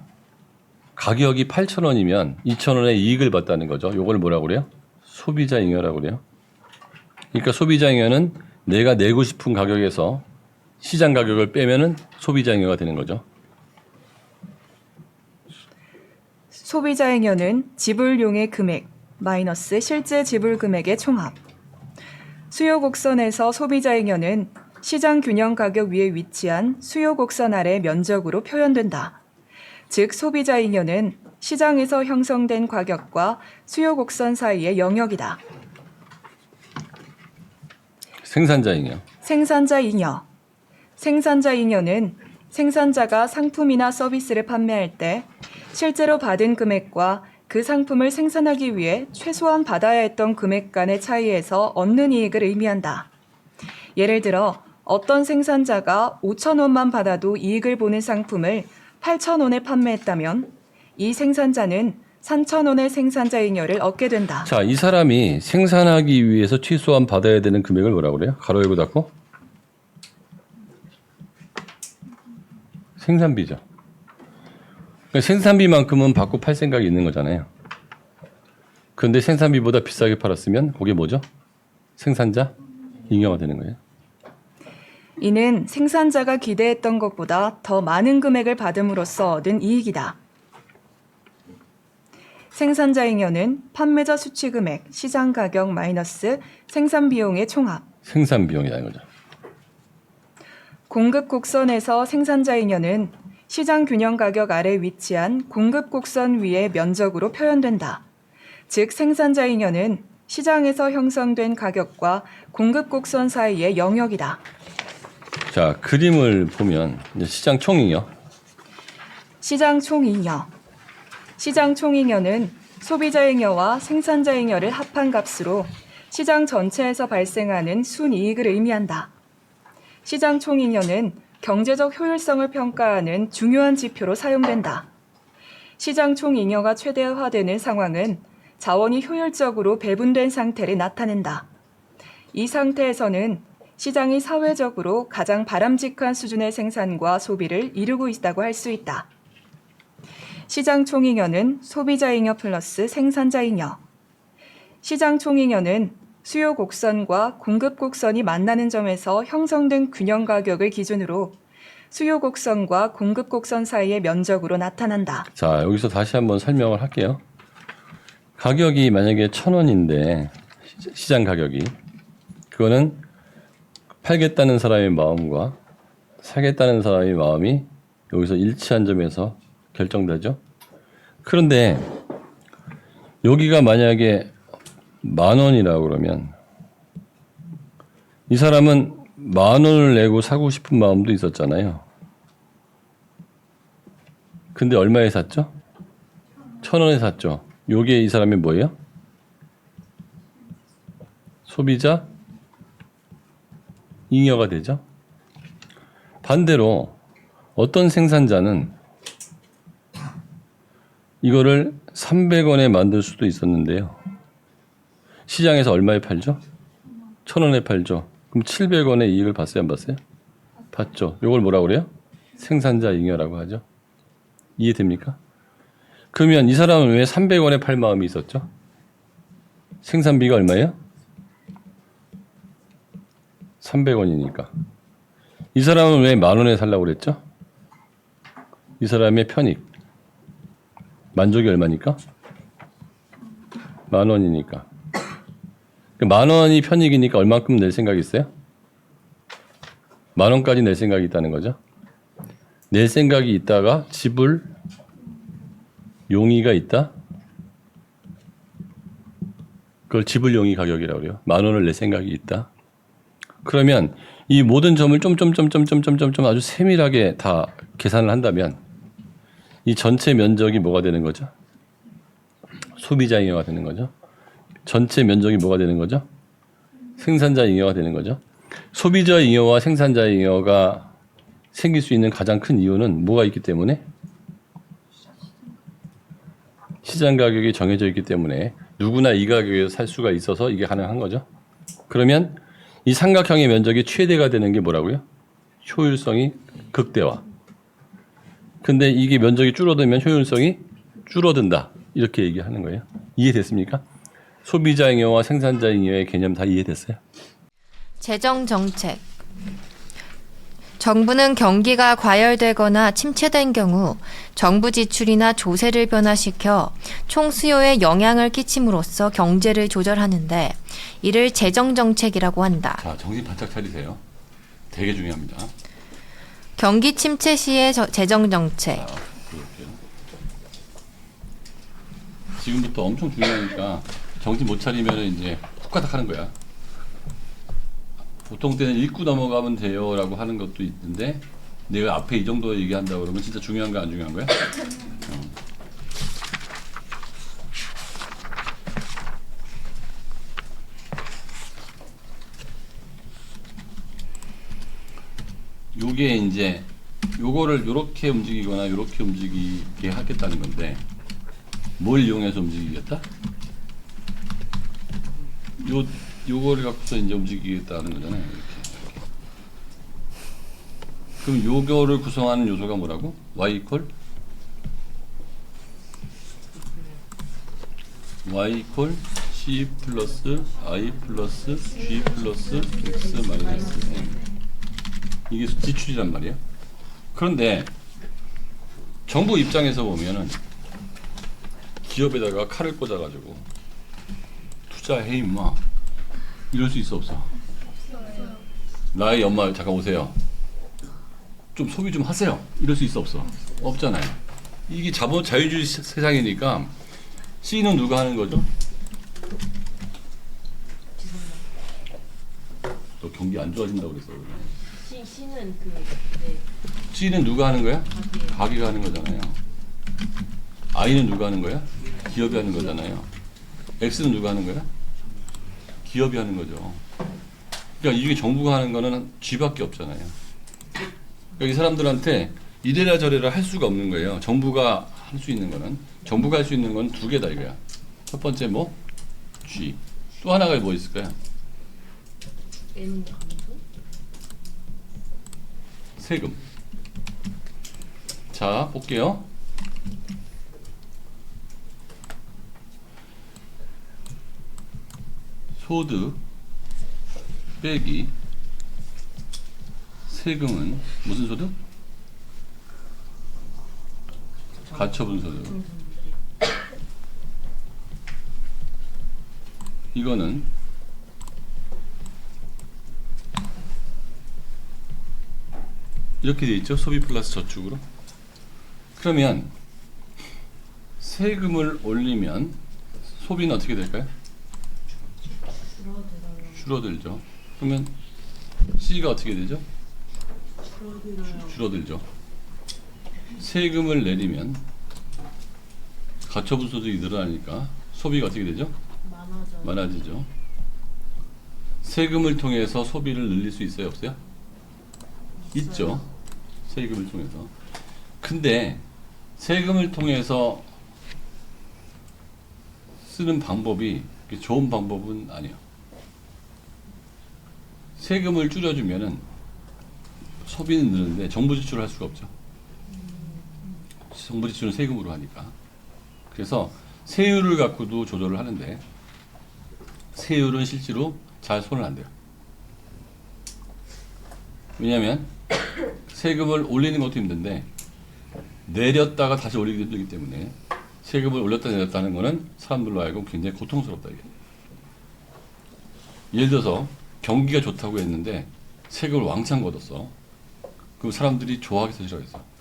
가격이 8천 원이면 2천 원의 이익을 봤다는 거죠. 요걸 뭐라고 그래요? 소비자 잉여라고 그래요. 그러니까 소비자 잉여는 내가 내고 싶은 가격에서 시장 가격을 빼면은 소비자 잉여가 되는 거죠. 소비자 잉여는 지불용의 금액 마이너스 실제 지불 금액의 총합. 수요 곡선에서 소비자 잉여는 시장 균형 가격 위에 위치한 수요 곡선 아래 면적으로 표현된다. 즉 소비자 잉여는 시장에서 형성된 가격과 수요 곡선 사이의 영역이다. 생산자 잉여. 생산자 잉여. 생산자 잉여는 생산자가 상품이나 서비스를 판매할 때 실제로 받은 금액과 그 상품을 생산하기 위해 최소한 받아야 했던 금액 간의 차이에서 얻는 이익을 의미한다. 예를 들어 어떤 생산자가 5천 원만 받아도 이익을 보는 상품을 8천 원에 판매했다면 이 생산자는 3천 원의 생산자 잉여를 얻게 된다. 자, 이 사람이 생산하기 위해서 최소한 받아야 되는 금액을 뭐라고 그래요? 가로 열고 닫고 생산비죠. 그러니까 생산비만큼은 받고 팔 생각이 있는 거잖아요. 그런데 생산비보다 비싸게 팔았으면 그게 뭐죠? 생산자 잉여가 되는 거예요. 이는 생산자가 기대했던 것보다 더 많은 금액을 받음으로써 얻은 이익이다. 생산자 잉여는 판매자 수취 금액, 시장 가격 마이너스 생산 비용의 총합. 생산 비용이라는 거죠. 공급 곡선에서 생산자 잉여는 시장 균형 가격 아래 위치한 공급 곡선 위의 면적으로 표현된다. 즉 생산자 잉여는 시장에서 형성된 가격과 공급 곡선 사이의 영역이다. 자, 그림을 보면 이제 시장 총잉여. 시장 총잉여. 시장 총잉여는 소비자 잉여와 생산자 잉여를 합한 값으로 시장 전체에서 발생하는 순이익을 의미한다. 시장 총잉여는 경제적 효율성을 평가하는 중요한 지표로 사용된다. 시장 총잉여가 최대화되는 상황은 자원이 효율적으로 배분된 상태를 나타낸다. 이 상태에서는 시장이 사회적으로 가장 바람직한 수준의 생산과 소비를 이루고 있다고 할 수 있다. 시장 총잉여는 소비자 잉여 플러스 생산자 잉여. 시장 총잉여는 수요 곡선과 공급 곡선이 만나는 점에서 형성된 균형 가격을 기준으로 수요 곡선과 공급 곡선 사이의 면적으로 나타난다. 자, 여기서 다시 한번 설명을 할게요. 가격이 만약에 1,000원인데 시장 가격이 그거는 팔겠다는 사람의 마음과 사겠다는 사람의 마음이 여기서 일치한 점에서 결정되죠. 그런데 여기가 만약에 10,000원이라고 그러면 이 사람은 10,000원을 내고 사고 싶은 마음도 있었잖아요. 근데 얼마에 샀죠? 1,000원에 샀죠. 요게 이 사람이 뭐예요? 소비자 잉여가 되죠. 반대로 어떤 생산자는 이거를 300원에 만들 수도 있었는데요. 시장에서 얼마에 팔죠? 1,000원에 팔죠. 그럼 700원의 이익을 봤어요? 안 봤어요? 봤죠. 이걸 뭐라고 그래요? 생산자 잉여라고 하죠. 이해됩니까? 그러면 이 사람은 왜 300원에 팔 마음이 있었죠? 생산비가 얼마예요? 300원이니까. 이 사람은 왜 10,000원에 살라고 그랬죠? 이 사람의 편익. 만족이 얼마니까? 10,000원이니까. 10,000원이 편익이니까 얼마큼 낼 생각이 있어요? 10,000원까지 낼 생각이 있다는 거죠. 낼 생각이 있다가 지불 용의가 있다. 그걸 지불 용의 가격이라고 그래요. 10,000원을 낼 생각이 있다. 그러면 이 모든 점을 점점점점점점점 아주 세밀하게 다 계산을 한다면 이 전체 면적이 뭐가 되는 거죠? 소비자 잉여가 되는 거죠. 전체 면적이 뭐가 되는 거죠? 생산자 잉여가 되는 거죠. 소비자 잉여와 생산자 잉여가 생길 수 있는 가장 큰 이유는 뭐가 있기 때문에? 시장 가격이 정해져 있기 때문에 누구나 이 가격에서 살 수가 있어서 이게 가능한 거죠. 그러면 이 삼각형의 면적이 최대가 되는 게 뭐라고요? 효율성이 극대화. 근데 이게 면적이 줄어들면 효율성이 줄어든다. 이렇게 얘기하는 거예요. 이해됐습니까? 소비자 잉여와 생산자 잉여의 개념 다 이해됐어요? 재정 정책. 정부는 경기가 과열되거나 침체된 경우 정부 지출이나 조세를 변화시켜 총수요에 영향을 끼침으로써 경제를 조절하는데 이를 재정 정책이라고 한다. 자, 정신 바짝 차리세요. 되게 중요합니다. 경기 침체 시의 재정 정책. 자, 그럴게요. 지금부터 엄청 중요하니까 정신 못 차리면 이제 훅가닥 하는 거야. 보통 때는 읽고 넘어가면 돼요라고 하는 것도 있는데 내가 앞에 이 정도 얘기한다 그러면 진짜 중요한 거 안 중요한 거야? 요게 이제 요거를 요렇게 움직이거나 요렇게 움직이게 하겠다는 건데 뭘 이용해서 움직이겠다? 요거를 갖고서 이제 움직이겠다는 거잖아요. 이렇게. 그럼 요거를 구성하는 요소가 뭐라고? y 이퀄 c 플러스 i 플러스 g 플러스 x 마이너스 n. 이게 지출이란 말이에요. 그런데 정부 입장에서 보면은 기업에다가 칼을 꽂아가지고 투자해 임마 이럴 수 있어 없어? 나의 엄마 잠깐 오세요. 좀 소비 좀 하세요. 이럴 수 있어 없어? 없잖아요. 이게 자유주의 세상이니까 C는 누가 하는 거죠? 너 경기 안 좋아진다고 그랬어. C는 C는 누가 하는 거야? 가게가 하는 거잖아요. I는 누가 하는 거야? 기업이 하는 거잖아요. X는 누가 하는 거야? 기업이 하는 거죠. 그러니까 이게 정부가 하는 거는 G밖에 없잖아요. 그러니까 이 사람들한테 이래라 저래라 할 수가 없는 거예요. 정부가 할 수 있는 거는 정부가 할 수 있는 건 두 개다 이거야. 첫 번째 뭐? G. 또 하나가 뭐 있을까요? N 감소? 세금. 자, 볼게요. 소득 빼기 세금은 무슨 소득? 가처분소득. 이거는 이렇게 돼 있죠. 소비 플러스 저축으로. 그러면 세금을 올리면 소비는 어떻게 될까요? 줄어들죠. 그러면 C가 어떻게 되죠? 줄어들죠. 세금을 내리면 가처분 소득이 늘어나니까 소비가 어떻게 되죠? 많아지죠. 세금을 통해서 소비를 늘릴 수 있어요, 없어요? 있죠. 세금을 통해서. 근데 세금을 통해서 쓰는 방법이 좋은 방법은 아니에요. 세금을 줄여주면은 소비는 느는데 정부 지출을 할 수가 없죠. 정부 지출은 세금으로 하니까. 그래서 세율을 갖고도 조절을 하는데 세율은 실제로 잘 손을 안 대요. 왜냐하면 세금을 올리는 것도 힘든데 내렸다가 다시 올리기도 힘들기 때문에 세금을 올렸다 내렸다 하는 거는 사람들로 하여금 굉장히 고통스럽다 이게. 예를 들어서 경기가 좋다고 했는데 세금을 왕창 걷었어. 그럼 사람들이 좋아하겠어 싫어하겠어?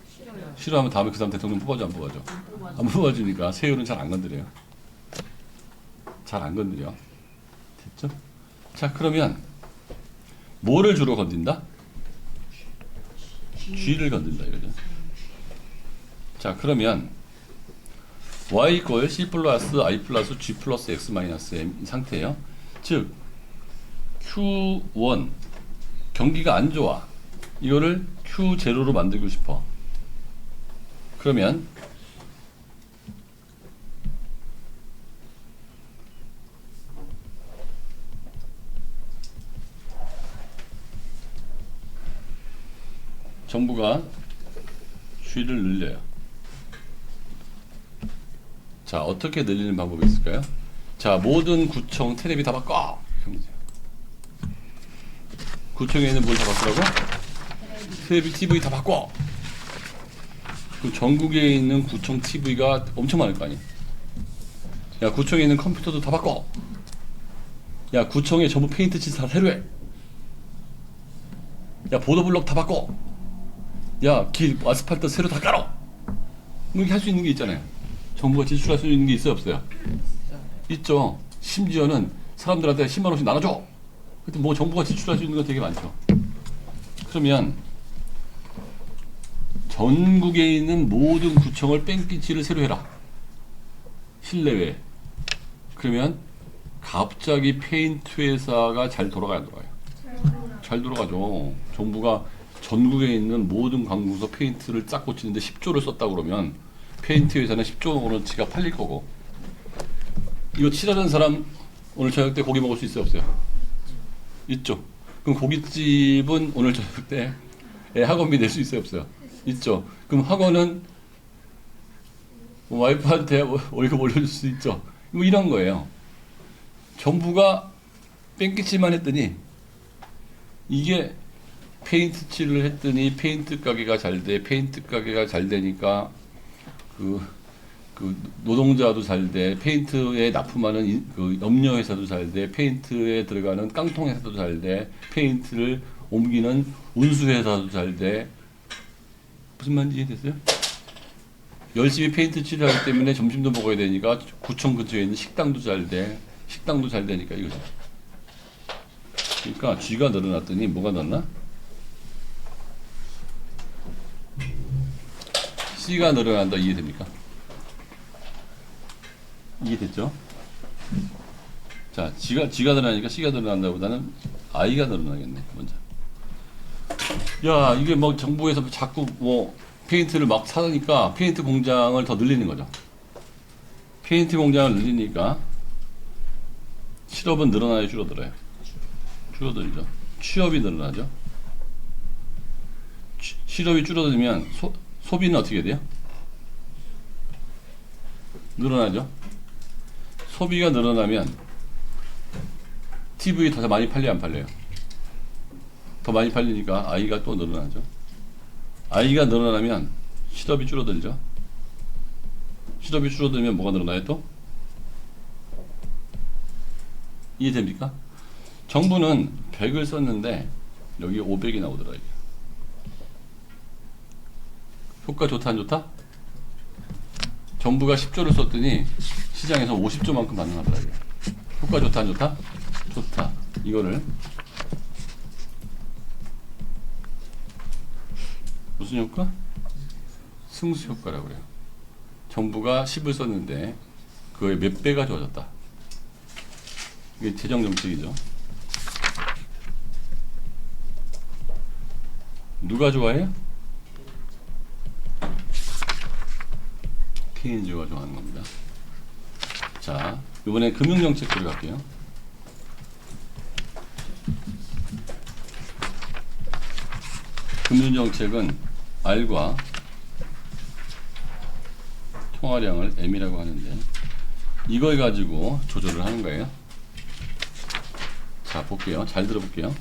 싫어하면 다음에 그 사람 대통령 뽑아줘 안 뽑아줘? 안 뽑아주니까 세율은 잘 안 건드려요. 잘 안 건드려. 됐죠? 자 그러면 뭐를 주로 건든다? G를 건든다 이거죠. 자 그러면 Y 이퀄 C 플러스 I 플러스 G 플러스 X 마이너스 M 상태예요. 즉 Q1 경기가 안 좋아. 이거를 Q0로 만들고 싶어. 그러면 정부가 G를 늘려요. 자, 어떻게 늘리는 방법이 있을까요? 자, 모든 구청 테레비 다 바꿔. 구청에 있는 뭘 다 바꾸라고? 테레비, TV 다 바꿔. 그 전국에 있는 구청 TV가 엄청 많을 거 아니야. 야, 구청에 있는 컴퓨터도 다 바꿔. 야, 구청에 전부 페인트 칠을 다 새로 해. 야, 보도블록 다 바꿔. 야, 길, 아스팔트 새로 다 깔아. 뭐 이렇게 할 수 있는 게 있잖아요. 정부가 지출할 수 있는 게 있어요, 없어요? 있죠. 심지어는 사람들한테 10만 원씩 나눠줘. 하여튼 뭐 정부가 지출할 수 있는 건 되게 많죠. 그러면 전국에 있는 모든 구청을 뺑기칠을 새로 해라. 실내외. 그러면 갑자기 페인트 회사가 잘 돌아가요, 안 돌아가요? 잘 돌아가죠. 정부가 전국에 있는 모든 관공서 페인트를 쫙 고치는데 10조를 썼다고 그러면 페인트 회사는 10조 원어치가 팔릴 거고. 이거 칠하는 사람 오늘 저녁 때 고기 먹을 수 있어요, 없어요? 있죠. 그럼 고깃집은 오늘 저녁 때 학원비 낼 수 있어요, 없어요? 있죠. 그럼 학원은 와이프한테 월급 올려줄 수 있죠. 뭐 이런 거예요. 정부가 뺑기칠만 했더니 이게 페인트 칠을 했더니 페인트 가게가 잘 돼. 페인트 가게가 잘 되니까 그 노동자도 잘 돼. 페인트에 납품하는 그 염료 회사도 잘 돼. 페인트에 들어가는 깡통 회사도 잘 돼. 페인트를 옮기는 운수 회사도 잘 돼. 무슨 말인지 이해됐어요? 열심히 페인트 칠하기 때문에 점심도 먹어야 되니까 구청 근처에 있는 식당도 잘 돼. 식당도 잘 되니까 이거죠. 그러니까 G가 늘어났더니 뭐가 늘었나? C가 늘어난다. 이해됩니까? 이해됐죠? 자, G가 늘어나니까 C가 늘어난다보다는 I가 늘어나겠네, 먼저. 야, 이게 뭐 정부에서 자꾸 뭐 페인트를 막 사니까 페인트 공장을 더 늘리는 거죠. 페인트 공장을 늘리니까 실업은 늘어나요, 줄어들어요? 줄어들죠. 취업이 늘어나죠. 실업이 줄어들면 소비는 어떻게 돼요? 늘어나죠. 소비가 늘어나면 TV 더 많이 팔려요, 안 팔려요? 더 많이 팔리니까 I가 또 늘어나죠. I가 늘어나면 실업이 줄어들죠. 수접이 줄어들면 뭐가 늘어나요 또? 이해됩니까? 정부는 100을 썼는데 여기 500이 나오더라 이게. 효과 좋다 안 좋다? 정부가 10조를 썼더니 시장에서 50조만큼 반응하더라 이게. 효과 좋다 안 좋다? 좋다. 이거를 무슨 효과? 승수 효과라고 그래요. 정부가 10을 썼는데 그거의 몇 배가 좋아졌다. 이게 재정 정책이죠. 누가 좋아해요? 케인즈가 좋아하는 겁니다. 자, 이번에 금융 정책 들어갈게요. 금융 정책은 R과 통화량을 M이라고 하는데 이걸 가지고 조절을 하는 거예요. 자, 볼게요. 잘 들어볼게요.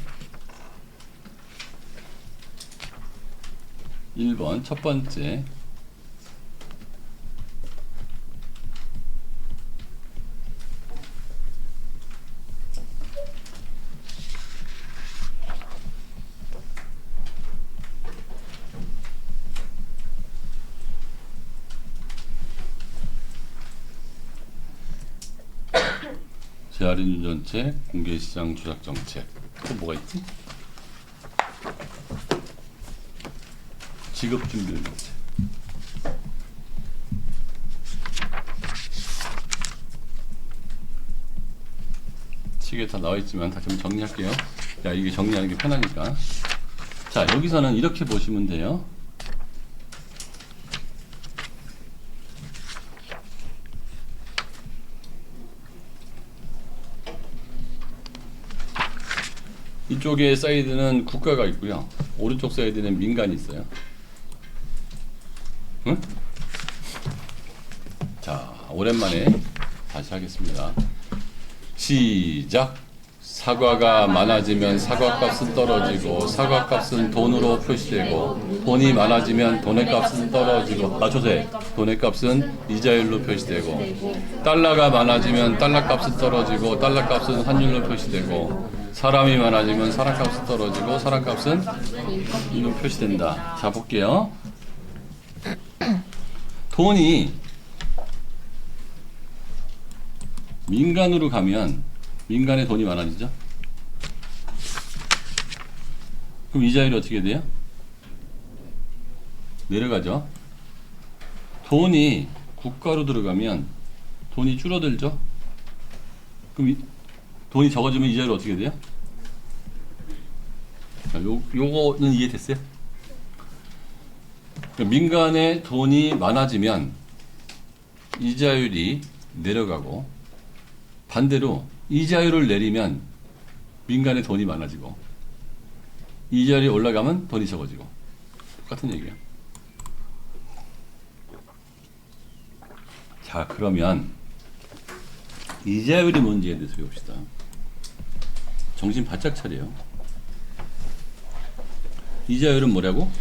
1번 첫 번째 재할인 유전책, 공개시장 조작 정책. 또 뭐가 있지? 지급준비율 정책. 책에 다 나와 있지만 다시 한번 정리할게요. 야, 이게 정리하는 게 편하니까. 자, 여기서는 이렇게 보시면 돼요. 이쪽에 사이드는 국가가 있고요. 오른쪽 사이드는 민간이 있어요. 응? 자, 오랜만에 다시 하겠습니다. 시작. 사과가 많아지면 사과값은 떨어지고 사과값은 돈으로 표시되고 돈이 많아지면 돈의 값은 떨어지고 조세. 돈의 값은 이자율로 표시되고 달러가 많아지면 달러 값은 떨어지고 달러 값은 환율로 표시되고 사람이 많아지면 사람 값은 떨어지고 사람 값은 이로 표시된다. 자, 볼게요. 돈이 민간으로 가면 민간의 돈이 많아지죠. 그럼 이자율이 어떻게 돼요? 내려가죠. 돈이 국가로 들어가면 돈이 줄어들죠. 그럼 돈이 적어지면 이자율이 어떻게 돼요? 자, 요거는 이해됐어요? 민간의 돈이 많아지면 이자율이 내려가고 반대로 이자율을 내리면 민간의 돈이 많아지고 이자율이 올라가면 돈이 적어지고 똑같은 얘기예요. 자, 그러면 이자율이 뭔지에 대해서 배웁시다. 정신 바짝 차려요. 이자율은 뭐라고?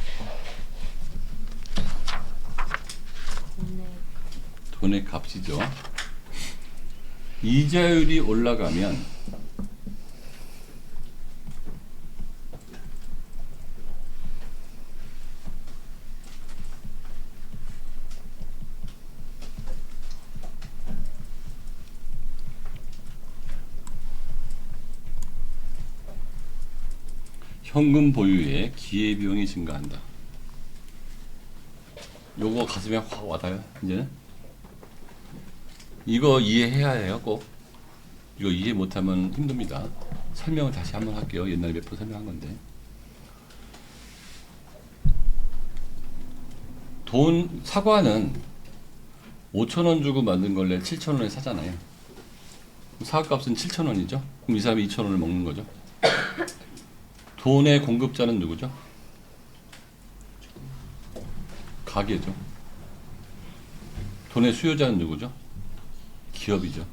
돈의 값이죠. 이자율이 올라가면 현금 보유에 기회비용이 증가한다. 요거 가슴에 확 와닿아요. 이제는 이거 이해해야 해요. 꼭 이거 이해 못하면 힘듭니다. 설명을 다시 한번 할게요. 옛날에 몇 번 설명한 건데 사과는 5,000원 주고 만든 걸래 7,000원에 사잖아요. 사과값은 7,000원이죠. 그럼 이 사람이 2,000원을 먹는 거죠. 돈의 공급자는 누구죠? 가게죠. 돈의 수요자는 누구죠? 기업이죠.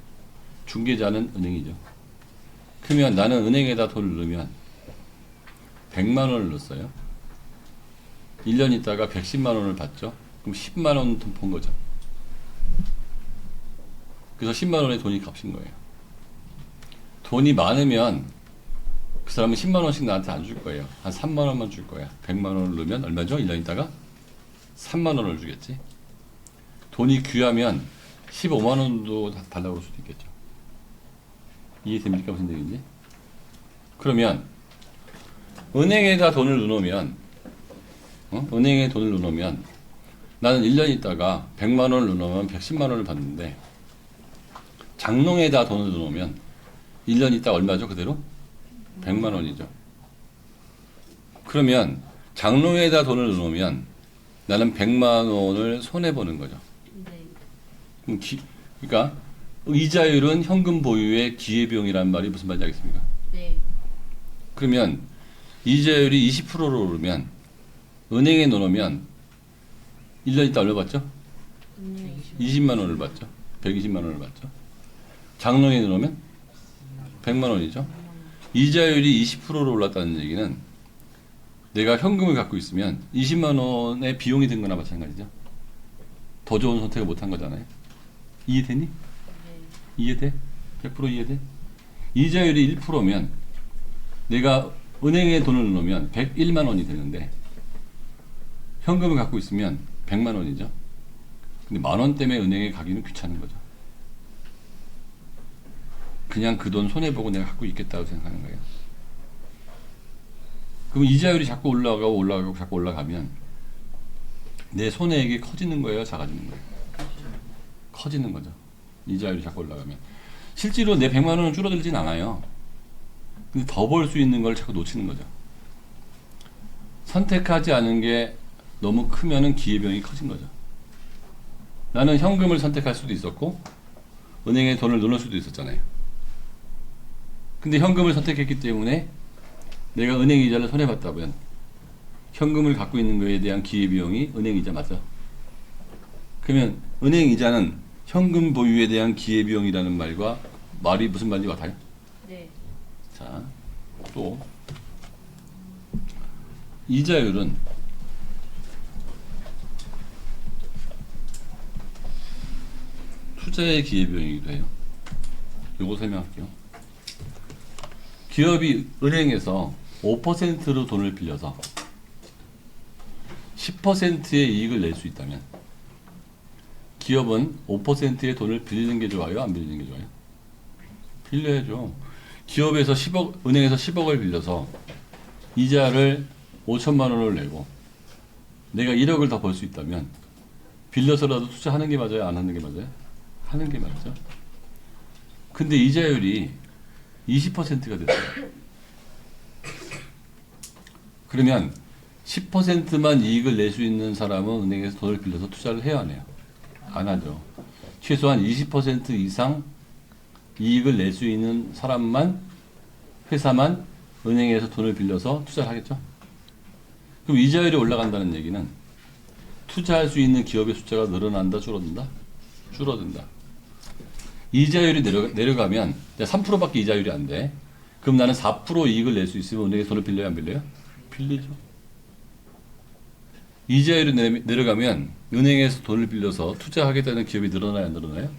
중개자는 은행이죠. 그러면 나는 은행에다 돈을 넣으면 100만 원을 넣었어요. 1년 있다가 110만 원을 받죠. 그럼 10만 원 돈 번 거죠. 그래서 10만 원의 돈이 값인 거예요. 돈이 많으면 그 사람은 10만 원씩 나한테 안 줄 거예요. 한 3만 원만 줄 거야. 100만 원을 넣으면 얼마죠? 1년 있다가 3만 원을 주겠지. 돈이 귀하면 15만 원도 달라고 할 수도 있겠죠. 이해됩니까? 무슨 얘기인지? 그러면 은행에다 돈을 넣으면 은행에 돈을 넣으면 나는 1년 있다가 100만 원을 넣으면 110만 원을 받는데 장롱에다 돈을 넣으면 1년 있다 얼마죠? 그대로? 100만 원이죠. 그러면 장롱에다 돈을 넣으면 나는 100만 원을 손해보는 거죠. 네. 그러니까 이자율은 현금 보유의 기회비용이라는 말이 무슨 말인지 알겠습니까? 네. 그러면 이자율이 20%로 오르면 은행에 넣으면 1년 있다 얼마 받죠? 20만 원을 받죠. 120만 원을 받죠. 장롱에 넣으면 100만 원이죠. 이자율이 20%로 올랐다는 얘기는 내가 현금을 갖고 있으면 20만 원의 비용이 든 거나 마찬가지죠. 더 좋은 선택을 못 한 거잖아요. 이해되니? 이해돼? 100% 이해돼? 이자율이 1%면 내가 은행에 돈을 넣으면 101만 원이 되는데 현금을 갖고 있으면 100만 원이죠. 근데 만 원 때문에 은행에 가기는 귀찮은 거죠. 그냥 그 돈 손해보고 내가 갖고 있겠다고 생각하는 거예요. 그럼 이자율이 자꾸 올라가고 자꾸 올라가면 내 손해액이 커지는 거예요? 작아지는 거예요? 커지는 거죠. 이자율이 자꾸 올라가면. 실제로 내 100만 원은 줄어들진 않아요. 근데 더 벌 수 있는 걸 자꾸 놓치는 거죠. 선택하지 않은 게 너무 크면은 기회비용이 커진 거죠. 나는 현금을 선택할 수도 있었고 은행에 돈을 넣을 수도 있었잖아요. 근데 현금을 선택했기 때문에 내가 은행 이자를 손해봤다면 현금을 갖고 있는 거에 대한 기회비용이 은행 이자 맞죠? 그러면 은행 이자는 현금 보유에 대한 기회비용이라는 말과 말이 무슨 말인지 같아요? 네. 자, 또 이자율은 투자의 기회비용이기도 해요. 요거 설명할게요. 기업이 은행에서 5%로 돈을 빌려서 10%의 이익을 낼 수 있다면 기업은 5%의 돈을 빌리는 게 좋아요? 안 빌리는 게 좋아요? 빌려야죠. 기업에서 10억, 은행에서 10억을 빌려서 이자를 5천만 원을 내고 내가 1억을 더 벌 수 있다면 빌려서라도 투자하는 게 맞아요? 안 하는 게 맞아요? 하는 게 맞죠. 근데 이자율이 20%가 됐어요. 그러면 10%만 이익을 낼 수 있는 사람은 은행에서 돈을 빌려서 투자를 해야 하네요. 안 하죠. 최소한 20% 이상 이익을 낼 수 있는 사람만, 회사만 은행에서 돈을 빌려서 투자를 하겠죠. 그럼 이자율이 올라간다는 얘기는 투자할 수 있는 기업의 숫자가 늘어난다, 줄어든다? 줄어든다. 이자율이 내려가면 3%밖에 이자율이 안 돼. 그럼 나는 4% 이익을 낼 수 있으면 은행에 돈을 빌려요, 안 빌려요? 빌리죠. 이자율이 내려가면 은행에서 돈을 빌려서 투자하겠다는 기업이 늘어나요, 안 늘어나요?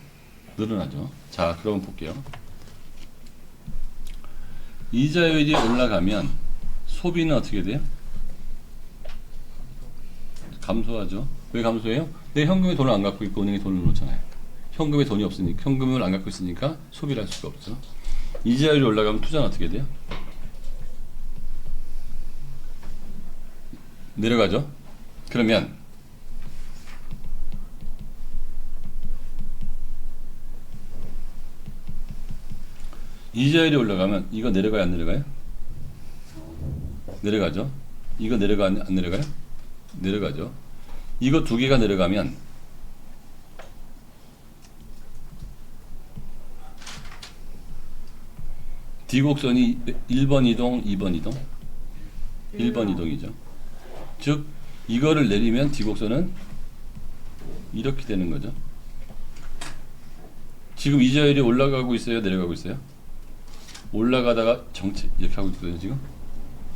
늘어나죠. 자, 그럼 볼게요. 이자율이 올라가면 소비는 어떻게 돼요? 감소하죠. 왜 감소해요? 내 현금에 돈을 안 갖고 있고 은행에 돈을 놓잖아요. 현금에 돈이 없으니까, 현금을 안 갖고 있으니까 소비를 할 수가 없죠. 이자율이 올라가면 투자는 어떻게 돼요? 내려가죠. 그러면 이자율이 올라가면 이거 내려가요, 안 내려가요? 내려가죠. 이거 내려가 안 내려가요? 내려가죠. 이거 두 개가 내려가면 D곡선이 1번 이동, 2번 이동? 1번 이동이죠. 즉 이거를 내리면 D곡선은 이렇게 되는 거죠. 지금 이자율이 올라가고 있어요? 내려가고 있어요? 올라가다가 정체 이렇게 하고 있거든요. 지금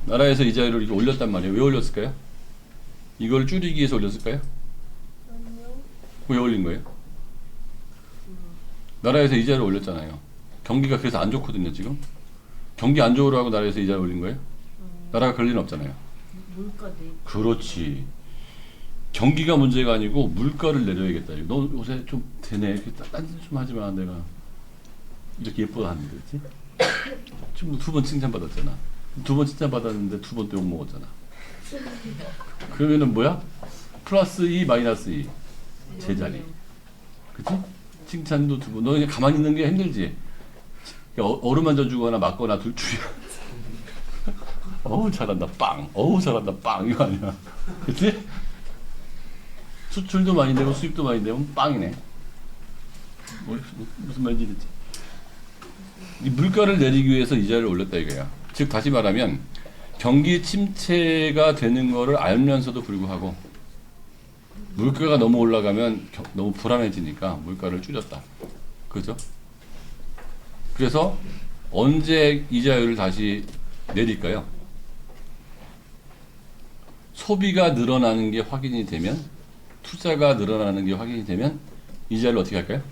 나라에서 이자율을 이거 올렸단 말이에요. 왜 올렸을까요? 이걸 줄이기 위해서 올렸을까요? 왜 올린 거예요? 나라에서 이자를 올렸잖아요. 경기가 그래서 안 좋거든요, 지금. 경기 안 좋으라고 나라에서 이자를 올린 거예요? 나라가 그럴 리는 없잖아요. 물가 내. 그렇지. 경기가 문제가 아니고 물가를 내려야겠다. 너 요새 좀 되네. 딴짓 좀 하지 마. 내가 이렇게 예뻐하는데, 그렇지? 지금 2번 칭찬받았잖아. 2번 칭찬받았는데 2번 또 욕먹었잖아. 그러면은 뭐야? 플러스 2, 마이너스 2. 제자리. 그치? 칭찬도 2번. 너 그냥 가만히 있는 게 힘들지? 얼음만 져주거나 맞거나 둘 중에. 어우, 잘한다, 빵. 어우, 잘한다, 빵. 이거 아니야. 그치? 수출도 많이 되고 수입도 많이 되면 빵이네. 무슨 말인지 됐지? 이 물가를 내리기 위해서 이자를 올렸다 이거야. 즉 다시 말하면 경기 침체가 되는 거를 알면서도 불구하고 물가가 너무 올라가면 너무 불안해지니까 물가를 줄였다. 그죠? 그래서 언제 이자율을 다시 내릴까요? 소비가 늘어나는 게 확인이 되면, 투자가 늘어나는 게 확인이 되면 이자를 어떻게 할까요?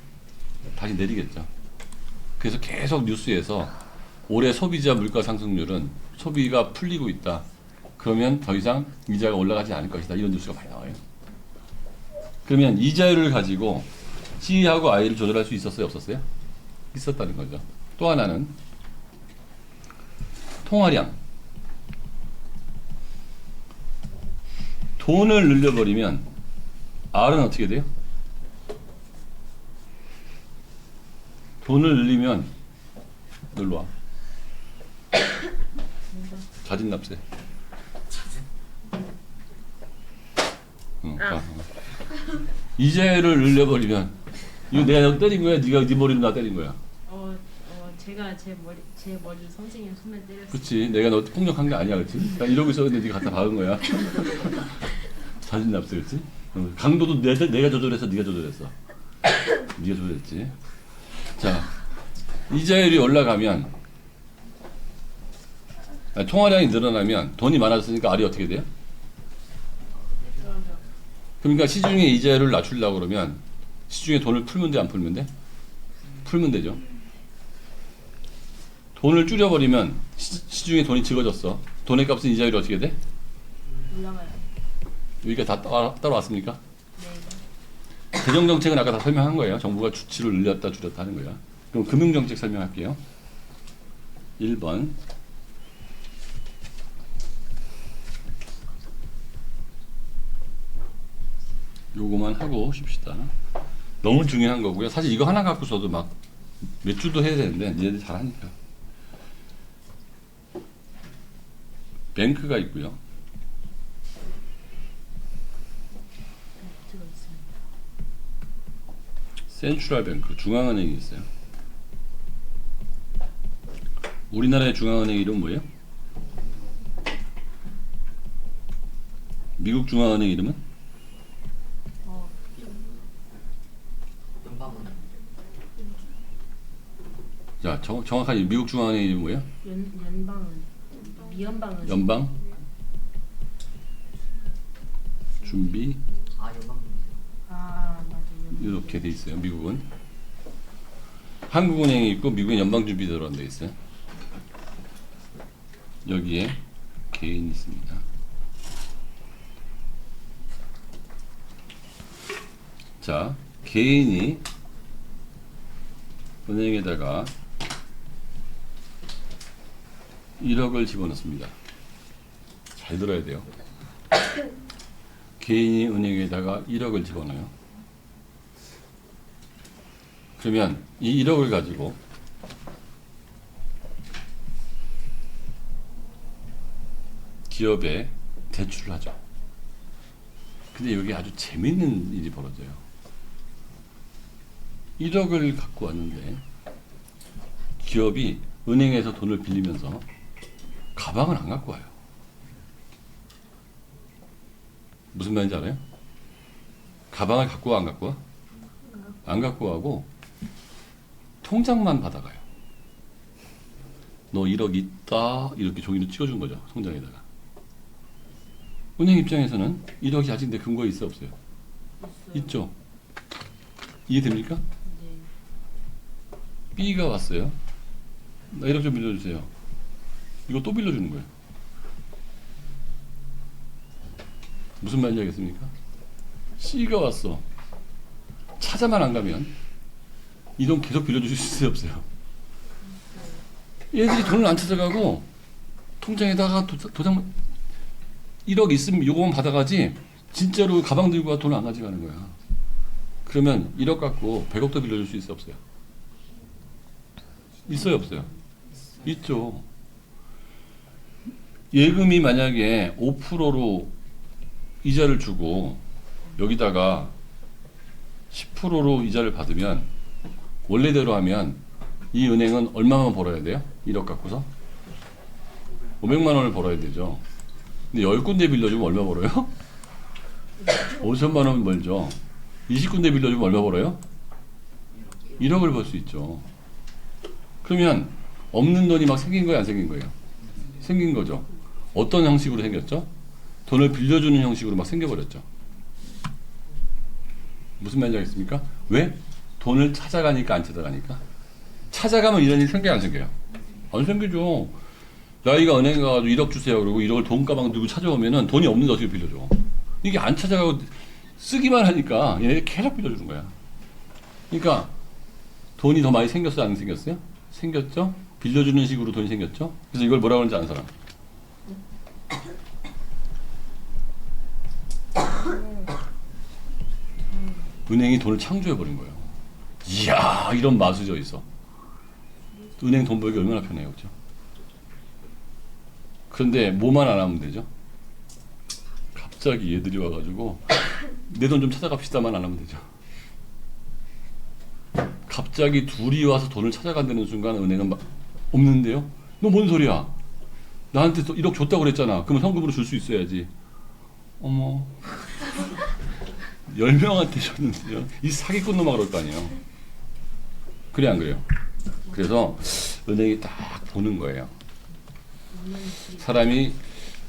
다시 내리겠죠. 그래서 계속 뉴스에서 올해 소비자 물가 상승률은 소비가 풀리고 있다. 그러면 더 이상 이자가 올라가지 않을 것이다. 이런 뉴스가 많이 나와요. 그러면 이자율을 가지고 C하고 I를 조절할 수 있었어요? 없었어요? 있었다는 거죠. 또 하나는 통화량. 돈을 늘려버리면 R은 어떻게 돼요? 돈을 늘리면 놀러와. 자진납세. 이자율을 늘려버리면 이거 내가 너 때린 거야? 네가 네 머리로 나 때린 거야? 제가 제 머리를 선생님 손에 때렸어요. 그렇지. 내가 너 폭력한 게 아니야, 그렇지? 나 이러고 있었는데 네가 갖다 박은 거야. 자진납세, 그렇지? 강도도 내가 조절해서 네가 조절했어. 네가 조절했지. 자, 이자율이 올라가면, 통화량이 늘어나면 돈이 많아졌으니까 R이 어떻게 돼요? 그러니까 시중에 이자율을 낮추려고 그러면 시중에 돈을 풀면 돼, 안 풀면 돼? 풀면 되죠. 돈을 줄여버리면 시중에 돈이 적어졌어. 돈의 값은 이자율이 어떻게 돼? 올라가요. 여기가 다 따라왔습니까? 네. 재정정책은 아까 다 설명한 거예요. 정부가 주치를 늘렸다 줄였다 하는 거야. 그럼 금융정책 설명할게요. 1번. 요거만 하고 쉽시다. 너무 중요한 거고요. 사실 이거 하나 갖고서도 막 몇 주도 해야 되는데 니네들 잘하니까. 뱅크가 있고요. 제가 있습니다. 센트럴 뱅크, 중앙은행이 있어요. 우리나라의 중앙은행 이름 뭐예요? 미국 중앙은행 이름은? 자, 정확하게 미국 중앙은행 이름 뭐예요? 연방은 미연방은 연방 준비 맞아요. 이렇게 돼 있어요. 미국은 한국은행이 있고 미국은 연방준비제도라는 데 있어요. 여기에 개인이 있습니다. 자, 개인이 은행에다가 1억을 집어넣습니다. 잘 들어야 돼요. 개인이 은행에다가 1억을 집어넣어요. 그러면 이 1억을 가지고 기업에 대출을 하죠. 근데 여기 아주 재밌는 일이 벌어져요. 1억을 갖고 왔는데 기업이 은행에서 돈을 빌리면서 가방을 안 갖고 와요. 무슨 말인지 알아요? 가방을 갖고 와, 안 갖고 와? 안 갖고 가고 통장만 받아가요. 너 1억 있다 이렇게 종이로 찍어준 거죠. 통장에다가. 은행 입장에서는 1억이 아직 내 근거에 있어 없어요? 있어요. 있죠. 이해됩니까? 네. B가 왔어요. 나 1억 좀 빌려주세요. 이거 또 빌려주는 거예요. 무슨 말인지 알겠습니까? C가 왔어. 찾아만 안 가면 이 돈 계속 빌려주실 수 없어요. 얘들이 돈을 안 찾아가고 통장에다가 도장 1억 있으면 요거만 받아가지 진짜로 가방 들고 가 돈을 안 가져가는 거야. 그러면 1억 갖고 100억 더 빌려줄 수 있어 없어요? 있어요 없어요? 있죠. 예금이 만약에 5%로 이자를 주고 여기다가 10%로 이자를 받으면 원래대로 하면 이 은행은 얼마만 벌어야 돼요? 1억 갖고서? 500만 원을 벌어야 되죠. 근데 10군데 빌려주면 얼마 벌어요? 5천만 원 벌죠. 20군데 빌려주면 얼마 벌어요? 1억을 벌 수 있죠. 그러면 없는 돈이 막 생긴 거예요? 안 생긴 거예요? 생긴 거죠. 어떤 형식으로 생겼죠? 돈을 빌려주는 형식으로 막 생겨버렸죠. 무슨 말인지 알겠습니까? 왜? 돈을 찾아가니까 안 찾아가니까? 찾아가면 이런 일이 생겨요 안 생겨요? 안 생기죠. 나이가 은행 가가지고 1억 주세요 그러고 1억을 돈 가방 들고 찾아오면은 돈이 없는데 어떻게 빌려줘? 이게 안 찾아가고 쓰기만 하니까 얘네들이 계속 빌려주는 거야. 그러니까 돈이 더 많이 생겼어요 안 생겼어요? 생겼죠? 빌려주는 식으로 돈이 생겼죠? 그래서 이걸 뭐라고 하는지 아는 사람? 은행이 돈을 창조해버린 거예요. 이야 이런 마술이 어딨어. 은행 돈 벌기 얼마나 편해요 그죠? 그런데 뭐만 안 하면 되죠? 갑자기 얘들이 와가지고 내 돈 좀 찾아갑시다만 안 하면 되죠. 갑자기 둘이 와서 돈을 찾아간다는 순간 은행은 막 없는데요? 너 뭔 소리야? 나한테 1억 줬다고 그랬잖아. 그러면 현금으로 줄 수 있어야지. 어머 10명한테 줬는데요. 이 사기꾼 놈아 그럴 거 아니에요. 그래 안 그래요? 그래서 은행이 딱 보는 거예요. 사람이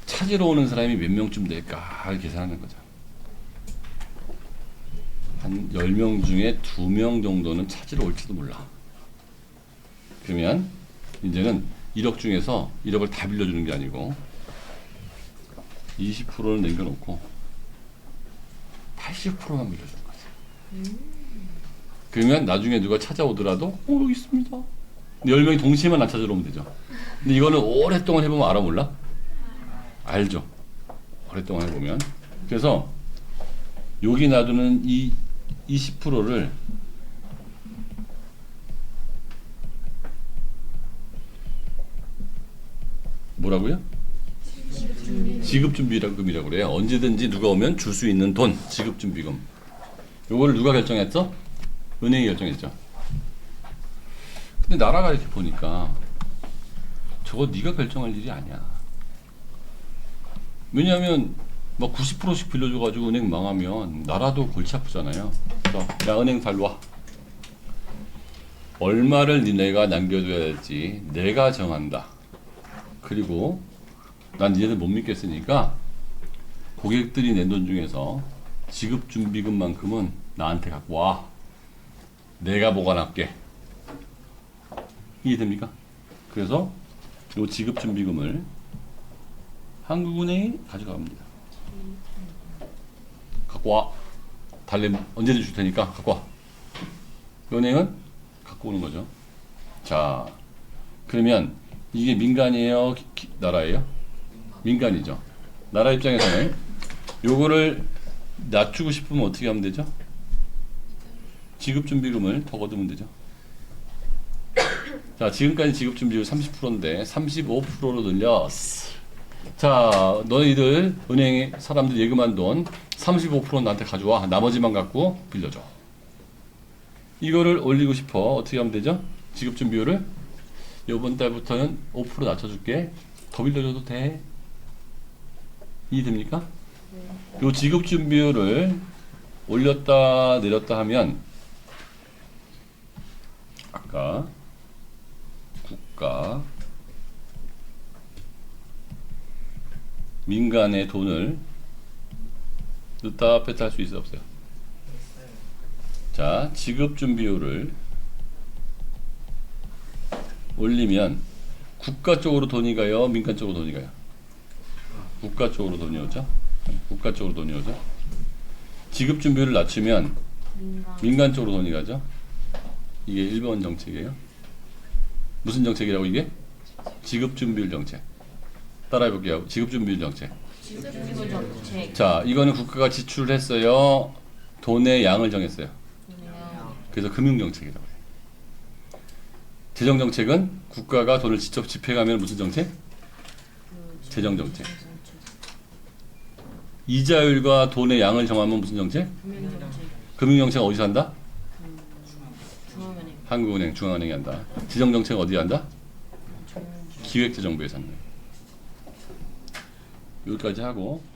찾으러 오는 사람이 몇 명쯤 될까 계산하는 거죠. 한 10명 중에 2명 정도는 찾으러 올지도 몰라. 그러면 이제는 1억 중에서 1억을 다 빌려주는 게 아니고 20%를 남겨놓고 80%만 빌려주는 거지. 그러면 나중에 누가 찾아오더라도 여기 있습니다. 10명이 동시에만 안 찾으러 오면 되죠. 근데 이거는 오랫동안 해보면 알아 몰라? 알죠. 오랫동안 해보면. 그래서 여기 놔두는 이 20%를 뭐라고요? 지급준비금이라고 그래요. 언제든지 누가 오면 줄 수 있는 돈, 지급준비금. 요거를 누가 결정했어? 은행이 결정했죠. 근데 나라가 이렇게 보니까 저거 네가 결정할 일이 아니야. 왜냐하면 막 90%씩 빌려줘가지고 은행 망하면 나라도 골치 아프잖아요. 그래서 야 은행 잘 와. 얼마를 니네가 남겨줘야 될지 내가 정한다. 그리고 난 니네들 못 믿겠으니까 고객들이 낸 돈 중에서 지급준비금만큼은 나한테 갖고 와. 내가 보관할게. 이해됩니까? 그래서 이 지급준비금을 한국은행이 가져갑니다. 갖고 와. 달래면 언제든 줄 테니까 갖고 와. 은행은 갖고 오는 거죠. 자, 그러면 이게 민간이에요? 나라예요? 민간이죠. 나라 입장에서는 요거를 낮추고 싶으면 어떻게 하면 되죠? 지급준비금을 더 거두면 되죠. 자, 지금까지 지급준비율 30%인데 35%로 늘렸어. 자, 너희들 은행에 사람들 예금한 돈 35% 나한테 가져와. 나머지만 갖고 빌려줘. 이거를 올리고 싶어. 어떻게 하면 되죠? 지급준비율을 이번 달부터는 5% 낮춰줄게. 더 빌려줘도 돼. 이해됩니까? 네. 요 지급준비율을 올렸다 내렸다 하면 아까 국가 민간의 돈을 넣다 뺐다 할 수 있어 없어요? 자, 지급준비율을 올리면 국가 쪽으로 돈이 가요, 민간 쪽으로 돈이 가요? 국가 쪽으로 돈이 오죠. 국가 쪽으로 돈이 오죠. 지급 준비율을 낮추면 민간 쪽으로 돈이 가죠. 이게 1번 정책이에요. 무슨 정책이라고 이게? 지급 준비율 정책. 따라해 볼게요. 지급 준비율 정책. 지급지구 정책. 자, 이거는 국가가 지출을 했어요. 돈의 양을 정했어요. 그래서 금융정책이라고 해요. 재정정책은 국가가 돈을 직접 집행하면 무슨 정책? 재정정책. 이자율과 돈의 양을 정하면 무슨 정책? 금융정책. 금융정책 어디서 한다? 중앙은행. 한국은행, 중앙은행이 한다. 재정정책 어디 한다? 기획재정부에서 한다. 여기까지 하고